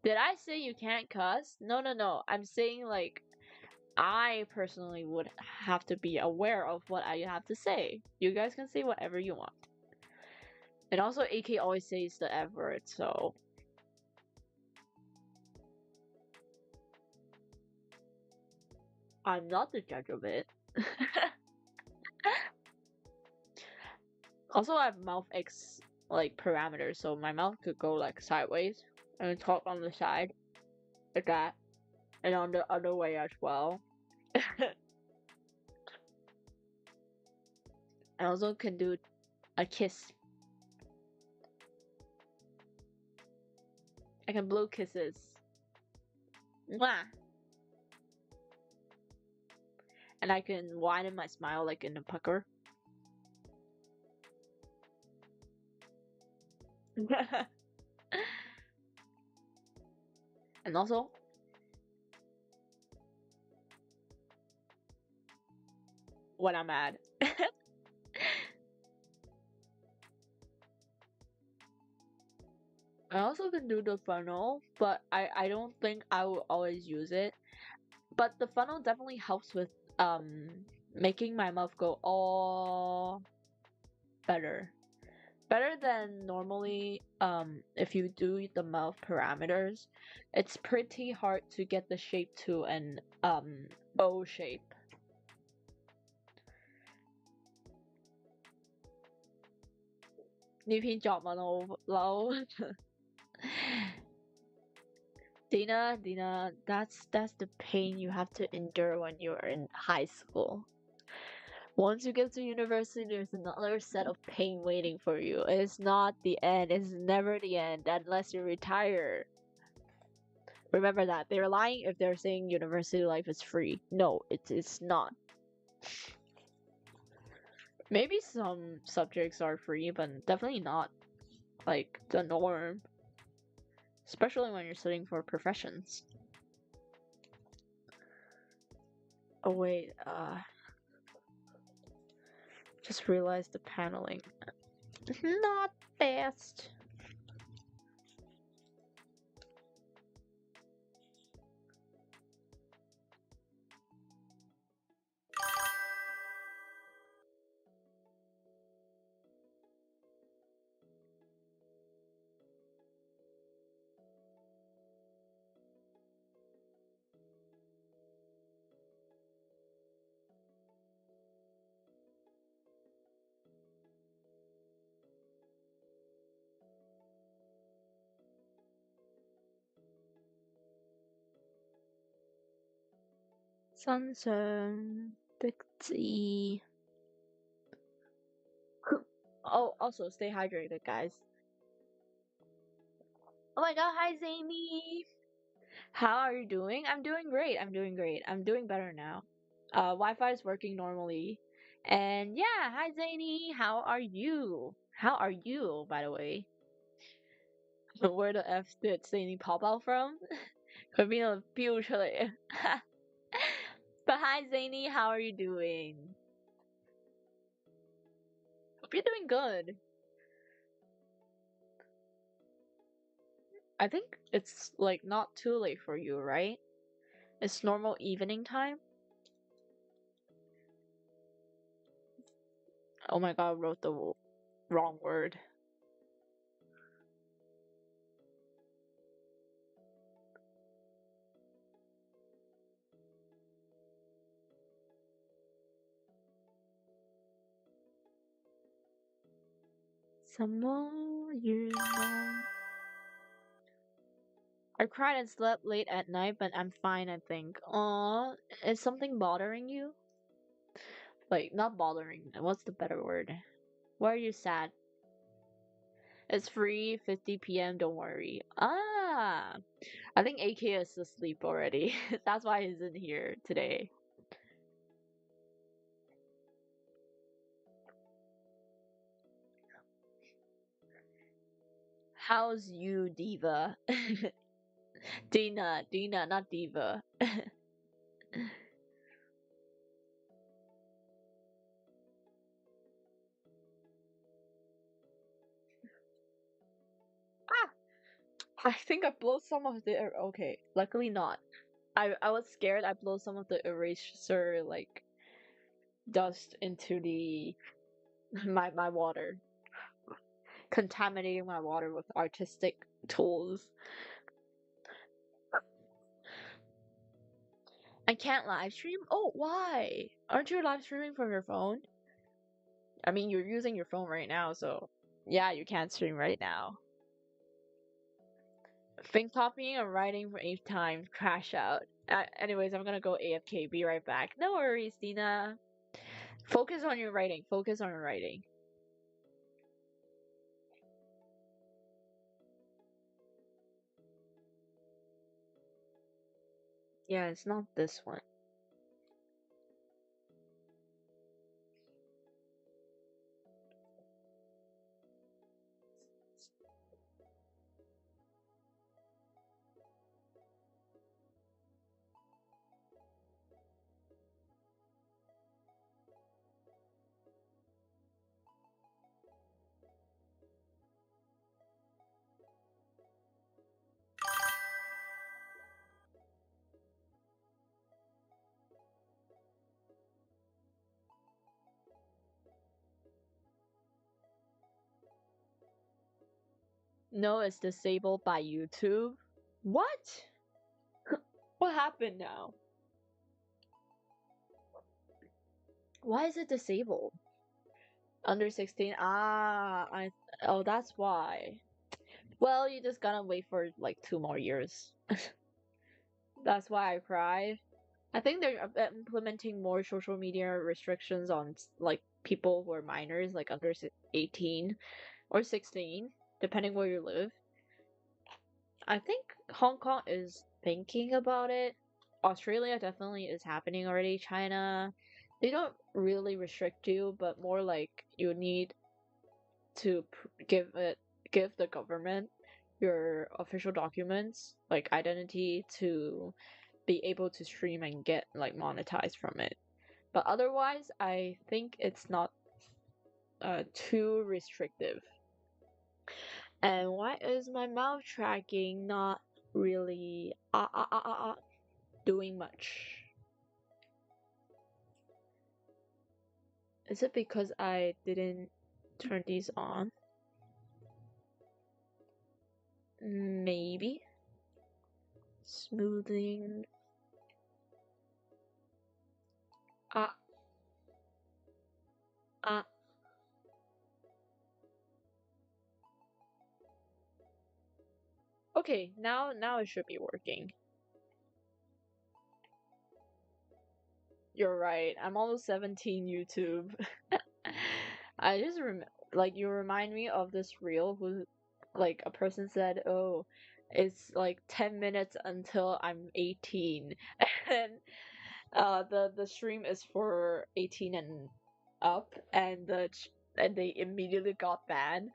Did I say you can't cuss? No, no, no. I'm saying, like, I personally would have to be aware of what I have to say. You guys can say whatever you want. And also, AK always says the F word, so I'm not the judge of it. Also, I have mouth X like parameters, so my mouth could go like sideways and talk on the side like that, and on the other way as well. I also can do a kiss. I can blow kisses. Mwah! And I can widen my smile like in a pucker. And also, when I'm mad. I also can do the funnel, but I don't think I will always use it. But the funnel definitely helps with making my mouth go all better. Better than normally if you do the mouth parameters, it's pretty hard to get the shape to an O shape. Dina, that's the pain you have to endure when you're in high school. Once you get to university, there's another set of pain waiting for you. It's not the end. It's never the end unless you retire. Remember that. They're lying if they're saying university life is free. No, it's not. Maybe some subjects are free, but definitely not like the norm. Especially when you're studying for professions. Oh wait, just realized the paneling. Not best. Sunsun, Dixie. Oh, also stay hydrated, guys. Oh my god, hi Zamy. How are you doing? I'm doing great. I'm doing great. I'm doing better now. Wi-Fi is working normally. And yeah, hi Zany. How are you? How are you, by the way? Where the F did Zany pop out from? Could be a future. But hi Zany, how are you doing? Hope you're doing good. I think it's like not too late for you, right? It's normal evening time. Oh my god, I wrote the wrong word. Some more you know. I cried and slept late at night, but I'm fine, I think. Aw, is something bothering you? Like, not bothering. What's the better word? Why are you sad? It's free, 50 p.m., don't worry. Ah! I think AK is asleep already. That's why he's in here today. How's you, diva? Dina, not Diva. Ah! I think I blew some of the okay. Luckily not. I was scared I blow some of the eraser like dust into the my water, contaminating my water with artistic tools. I can't live stream? Oh, why? Aren't you live streaming from your phone? I mean, you're using your phone right now, so yeah, you can't stream right now. Think copying and writing for 8 times, crash out. Anyways, I'm gonna go AFK, be right back. No worries, Dina. Focus on your writing, focus on your writing. Yeah, it's not this one. No, it's disabled by YouTube. What? What happened now? Why is it disabled? Under 16? Oh, that's why. Well, you just gotta wait for like 2 more years. That's why I cry. I think they're implementing more social media restrictions on like people who are minors, like under 18 or 16, depending where you live. I think Hong Kong is thinking about it. Australia definitely is happening already. China, they don't really restrict you, but more like you need to give the government your official documents, like identity, to be able to stream and get like monetized from it. But otherwise, I think it's not too restrictive. And why is my mouth tracking not really doing much? Is it because I didn't turn these on? Maybe. Smoothing. Ah, ah. Okay, now it should be working. You're right. I'm almost 17 YouTube. I just like you remind me of this reel who like a person said, "Oh, it's like 10 minutes until I'm 18." And the stream is for 18 and up, and and they immediately got banned.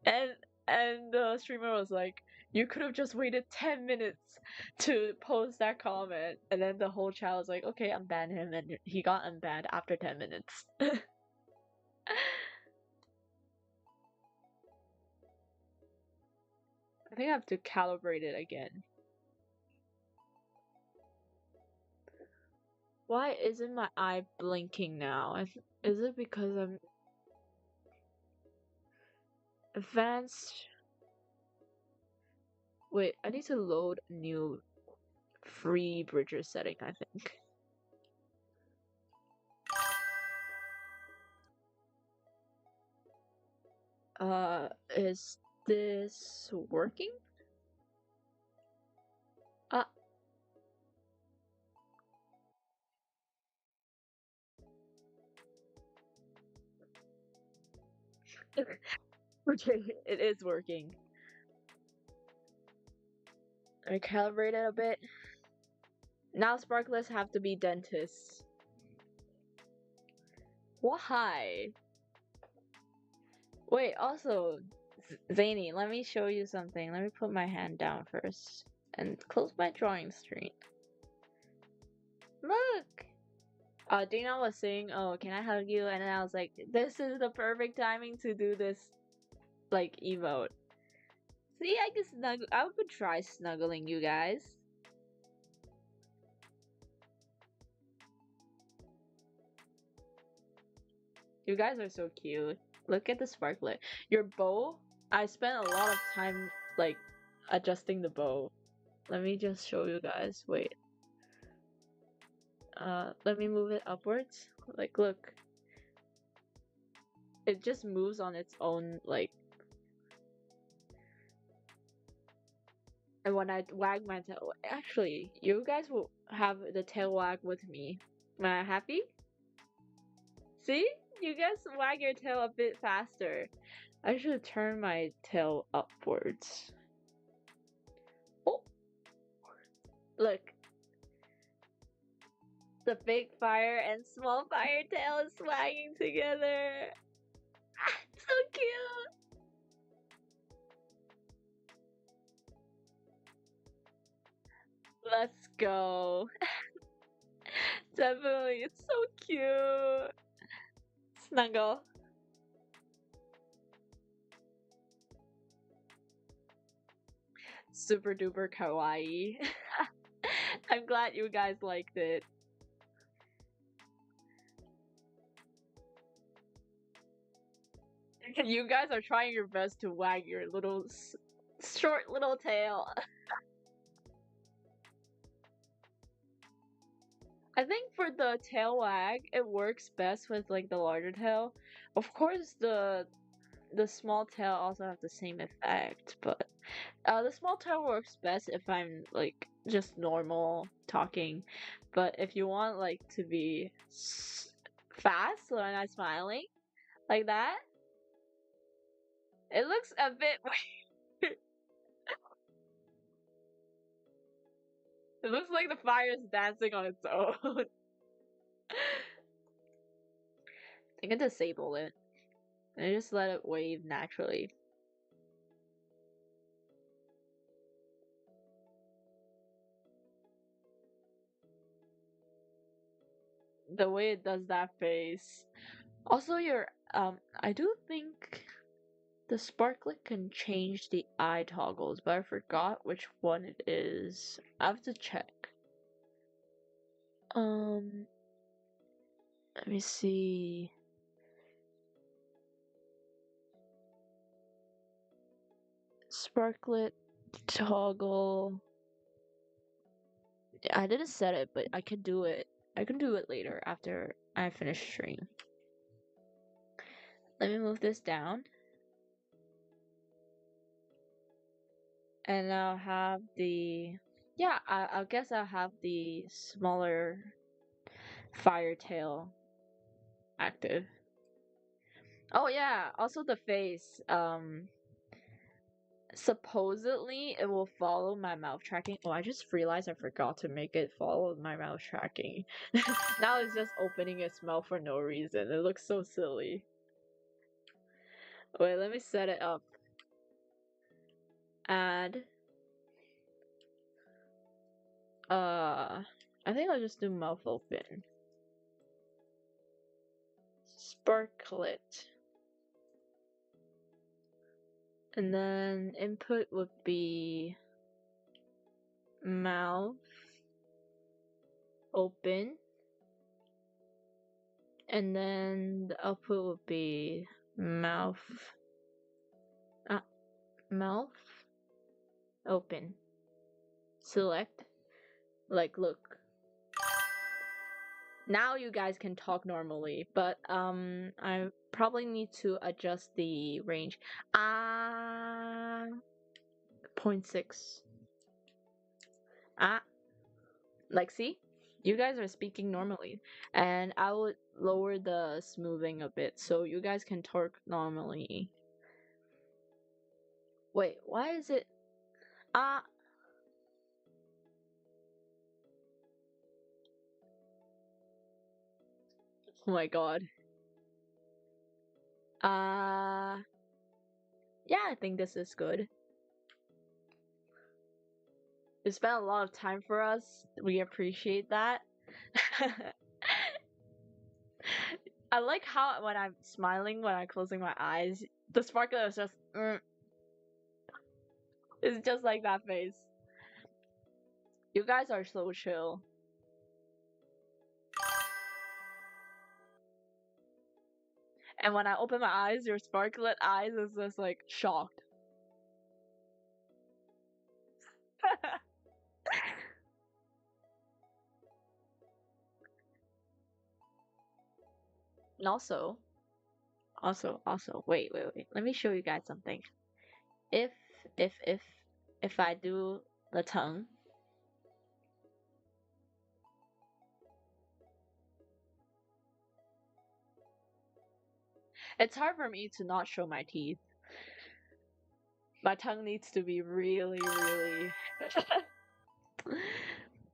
and and the streamer was like, "You could have just waited 10 minutes to post that comment." And then the whole chat was like, "Okay, unban him," and he got unbanned after 10 minutes. I think I have to calibrate it again. Why isn't my eye blinking now? Is it because I'm advanced? Wait, I need to load new free bridger setting, I think. Is this working? Uh, okay, it is working. I calibrated a bit. Now Sparklets have to be dentists. Why? Wait, also, Zany, let me show you something. Let me put my hand down first. and close my drawing screen. Look! Dina was saying, "Oh, can I hug you?" And then I was like, "This is the perfect timing to do this, like, emote." See, I can snuggle. I would try snuggling you guys. You guys are so cute. Look at the sparklet. Your bow, I spent a lot of time, like, adjusting the bow. Let me just show you guys. Wait. Let me move it upwards. Like, look. It just moves on its own, like. And when I wag my tail, actually, you guys will have the tail wag with me. Am I happy? See? You guys wag your tail a bit faster. I should turn my tail upwards. Oh! Look. The big fire and small fire tail is swagging together. Ah, so cute! Let's go. Definitely, it's so cute. Snuggle. Super duper kawaii. I'm glad you guys liked it. You guys are trying your best to wag your little short little tail. I think for the tail wag, it works best with like the larger tail. Of course, the small tail also have the same effect, but the small tail works best if I'm like just normal talking. But if you want like to be fast when I'm smiling like that, it looks a bit weird. It looks like the fire is dancing on its own. I can disable it and just let it wave naturally. The way it does that face. Also, I do think the Sparklet can change the eye toggles, but I forgot which one it is. I have to check. Let me see. Sparklet toggle. I didn't set it, but I can do it. I can do it later after I finish stream. Let me move this down. And I'll have the... Yeah, I guess I'll have the smaller fire tail active. Oh yeah, also the face. Supposedly it will follow my mouth tracking. Oh, I just realized I forgot to make it follow my mouth tracking. Now it's just opening its mouth for no reason. It looks so silly. Wait, let me set it up. Add. I think I'll just do mouth open. Sparklet. And then input would be mouth open. And then the output would be mouth open. Select. Like, look. Now you guys can talk normally, but I probably need to adjust the range. 0.6. Like, see? You guys are speaking normally. And I would lower the smoothing a bit so you guys can talk normally. Wait, why is it... Oh my god. Yeah, I think this is good. You spent a lot of time for us. We appreciate that. I like how when I'm smiling, when I'm closing my eyes, the sparklet is just, it's just like that face. You guys are so chill. And when I open my eyes, your sparklet eyes is just like shocked. And also, wait. Let me show you guys something. If, if, if, if I do the tongue, it's hard for me to not show my teeth. My tongue needs to be really, really.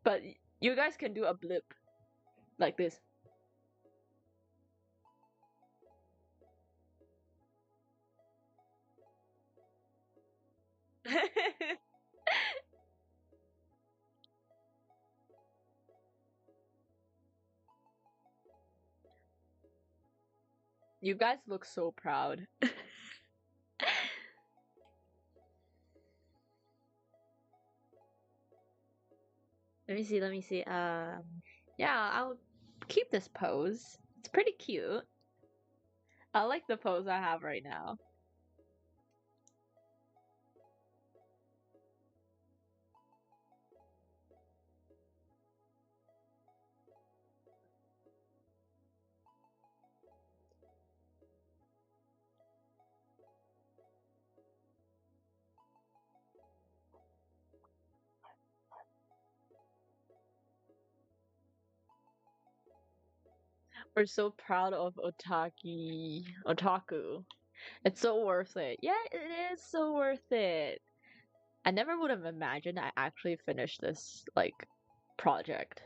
But you guys can do a blip like this. You guys look so proud. Let me see. Yeah, I'll keep this pose. It's pretty cute. I like the pose I have right now. We're so proud of otaku. It's so worth it. Yeah, it is so worth it. I never would have imagined I actually finished this like project.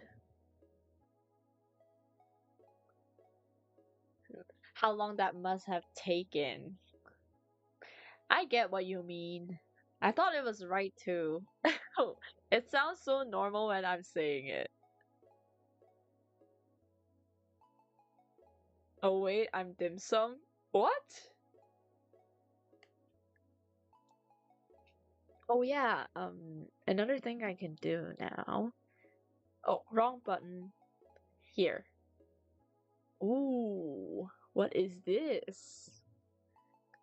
How long that must have taken. I get what you mean. I thought it was right too. It sounds so normal when I'm saying it. Oh wait, I'm dim sum? What? Oh yeah, another thing I can do now. Oh, wrong button. Here. Ooh, what is this?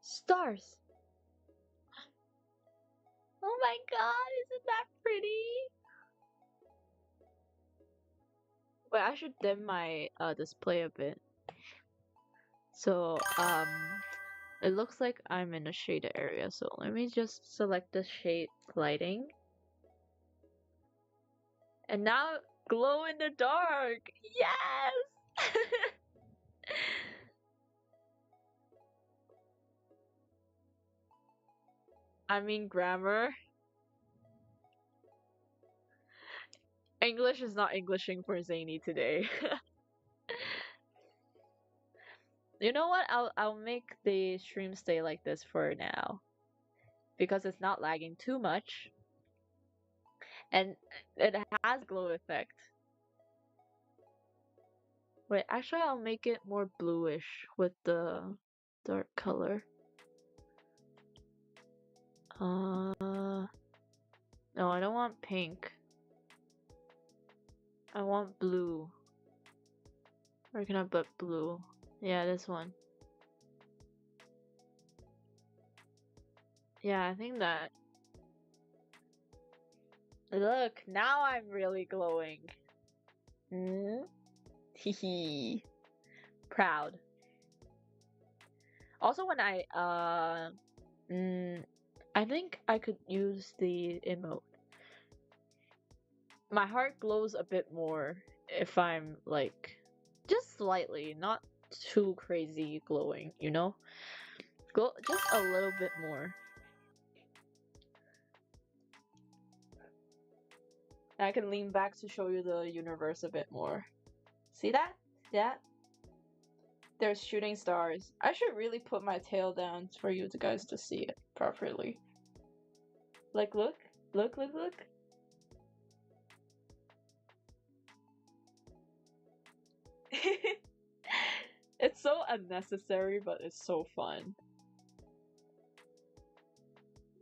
Stars. Oh my god, isn't that pretty? Wait, I should dim my display a bit. So, it looks like I'm in a shaded area, so let me just select the shade lighting. And now glow in the dark! Yes! I mean grammar. English is not Englishing for Zany today. You know what? I'll make the stream stay like this for now. Because it's not lagging too much. And it has glow effect. Wait, actually I'll make it more bluish with the dark color. No, I don't want pink. I want blue. Where can I put blue? Yeah, this one. Yeah, I think that. Look, now I'm really glowing. Hmm? Hehe. Proud. Also, when I think I could use the emote. My heart glows a bit more if I'm like just slightly, not too crazy glowing, you know? Glow just a little bit more. And I can lean back to show you the universe a bit more. See that? Yeah. There's shooting stars. I should really put my tail down for you guys to see it properly. Like, look. Look. It's so unnecessary, but it's so fun.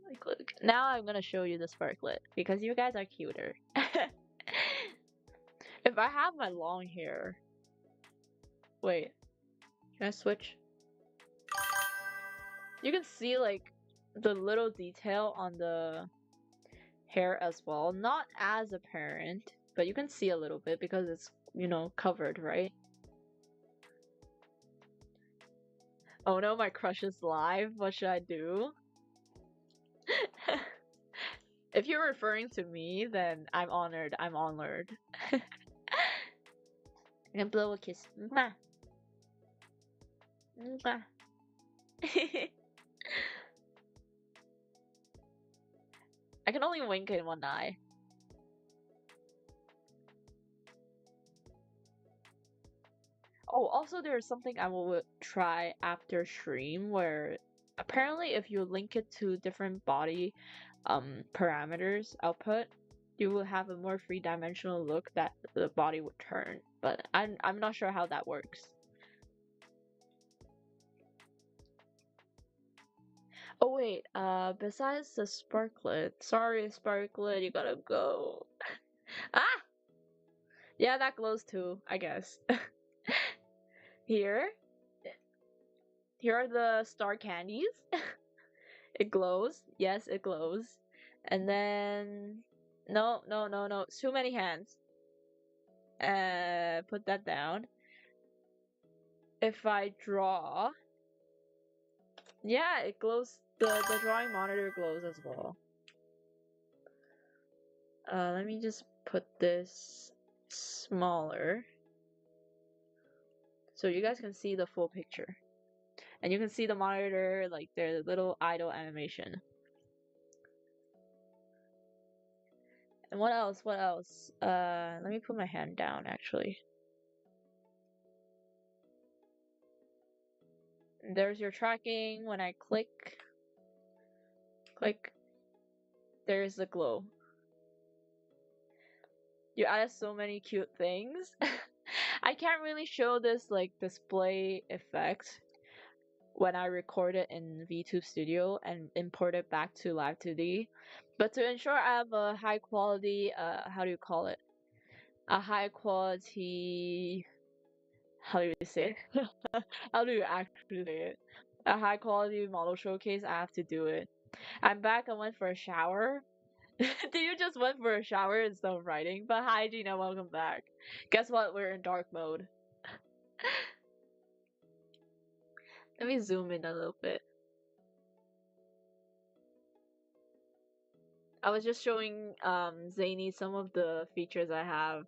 Like, look, now I'm gonna show you the sparklet because you guys are cuter. If I have my long hair, wait, can I switch? You can see like the little detail on the hair as well. Not as apparent, but you can see a little bit because it's, you know, covered, right? Oh no, my crush is live. What should I do? If you're referring to me, then I'm honored. I'm honored. I'm gonna blow a kiss. Mwah. Mwah. I can only wink in one eye. Oh, also there's something I will try after stream where apparently if you link it to different body parameters output, you will have a more three-dimensional look that the body would turn. But I'm not sure how that works. Oh wait, besides the sparklet, sorry sparklet, you gotta go. Ah! Yeah, that glows too, I guess. Here, here are the star candies. It glows. Yes, it glows. And then no, no, no, no. Too many hands. Put that down. If I draw, yeah, it glows. The drawing monitor glows as well. Let me just put this smaller so you guys can see the full picture. And you can see the monitor, like their little idle animation. And what else? What else? Let me put my hand down actually. There's your tracking. When I click, there's the glow. You added so many cute things. I can't really show this like display effect when I record it in VTube Studio and import it back to Live 2D. But to ensure I have a high quality, how do you call it? A high quality, how do you say it? How do you actually say it? A high quality model showcase, I have to do it. I'm back, I went for a shower. Did you just went for a shower instead of writing? But hi Gina, welcome back. Guess what? We're in dark mode. Let me zoom in a little bit. I was just showing Zany some of the features I have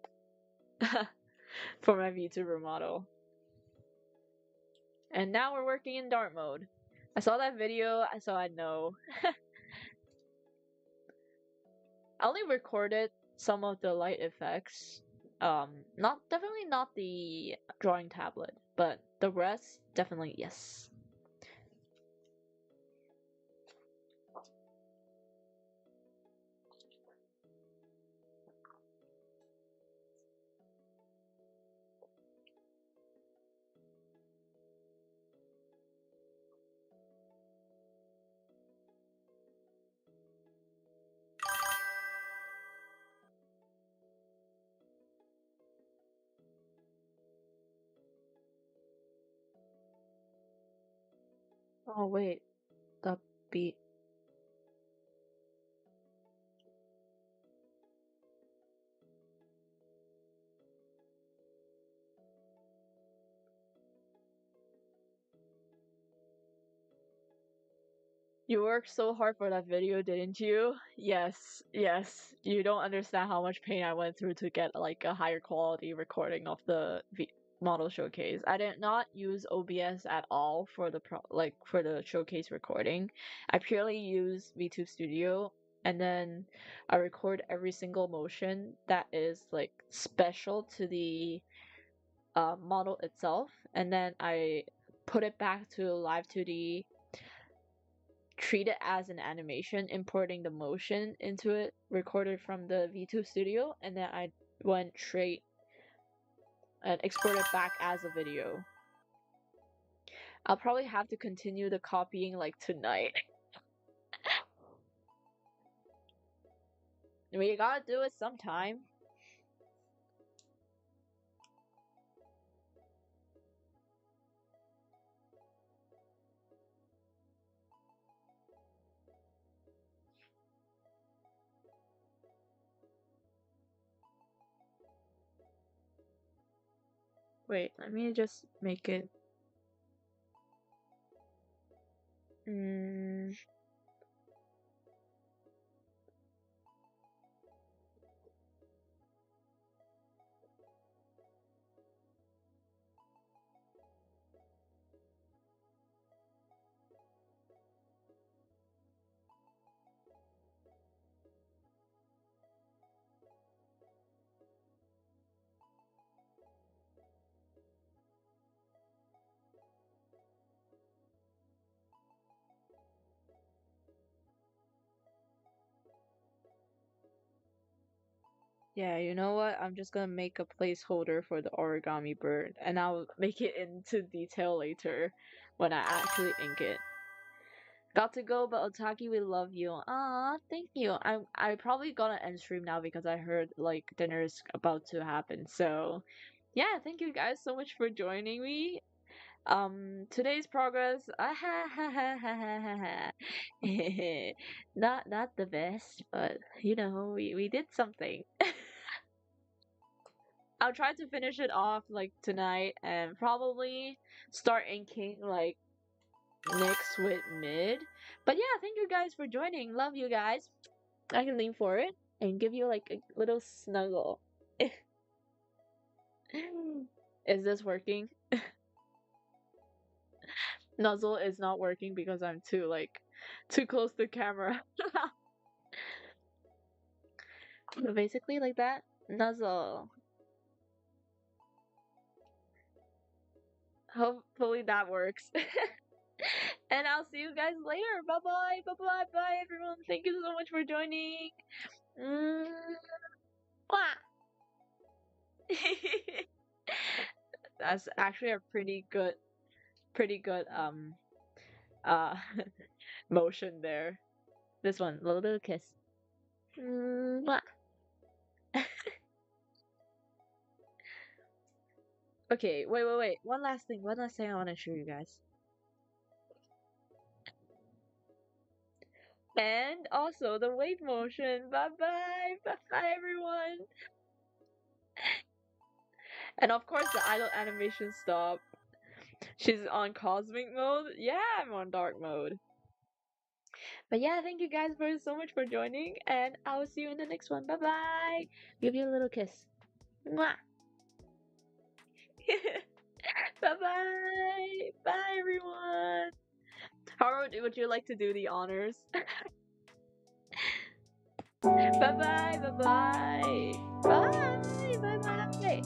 for my VTuber model. And now we're working in dark mode. I saw that video, so I know. I only recorded some of the light effects. Definitely not the drawing tablet, but the rest definitely yes. Oh wait, the beat. You worked so hard for that video, didn't you? Yes, yes. You don't understand how much pain I went through to get like a higher quality recording of the model showcase. I did not use OBS at all for the for the showcase recording. I purely use VTube Studio, and then I record every single motion that is like special to the model itself, and then I put it back to Live 2D, treat it as an animation, importing the motion into it, recorded from the VTube Studio, and then I went straight and export it back as a video. I'll probably have to continue the copying like tonight. We gotta do it sometime. Wait, let me just make it. Mm. Yeah, you know what? I'm just gonna make a placeholder for the origami bird, and I'll make it into detail later when I actually ink it. Got to go, but Otaki, we love you. Ah, thank you. I probably gonna end stream now because I heard like dinner's about to happen. So, yeah, thank you guys so much for joining me. Today's progress, not the best, but you know, we did something. I'll try to finish it off like tonight and probably start inking like next with mid. But yeah, thank you guys for joining. Love you guys. I can lean for it and give you like a little snuggle. Is this working? Nuzzle is not working because I'm too close to the camera. But basically like that. Nuzzle. Hopefully that works. And I'll see you guys later. Bye bye. Bye bye. Bye everyone. Thank you so much for joining. Mwah. That's actually a pretty good uh motion there. This one, little kiss. Mwah. Okay, wait. One last thing I want to show you guys. And also the wave motion. Bye bye. Bye bye everyone. And of course the idle animation stop. She's on cosmic mode. Yeah, I'm on dark mode. But yeah, thank you guys for so much for joining, and I will see you in the next one. Bye bye. Give you a little kiss. Mwah. Bye bye. Bye everyone. How would you like to do the honors? Bye bye. Bye bye. Bye. Bye bye.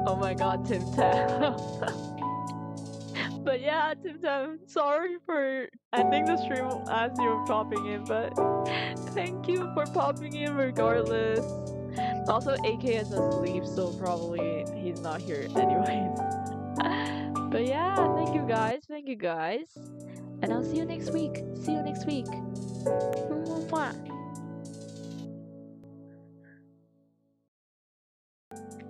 Oh my god, Tim Tam. But yeah, Tim Tam, sorry for ending the stream as you were popping in, but thank you for popping in regardless. Also, AK is asleep, so probably he's not here anyways. But yeah, thank you guys. And I'll see you next week. See you next week. Mwah.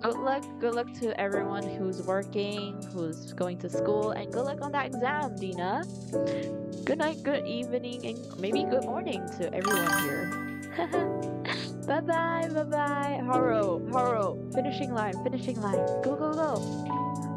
Good luck to everyone who's working, who's going to school, and good luck on that exam, Dina. Good night, good evening, and maybe good morning to everyone here. Bye bye, bye bye. Haro, Haro, finishing line, finishing line. Go, go, go.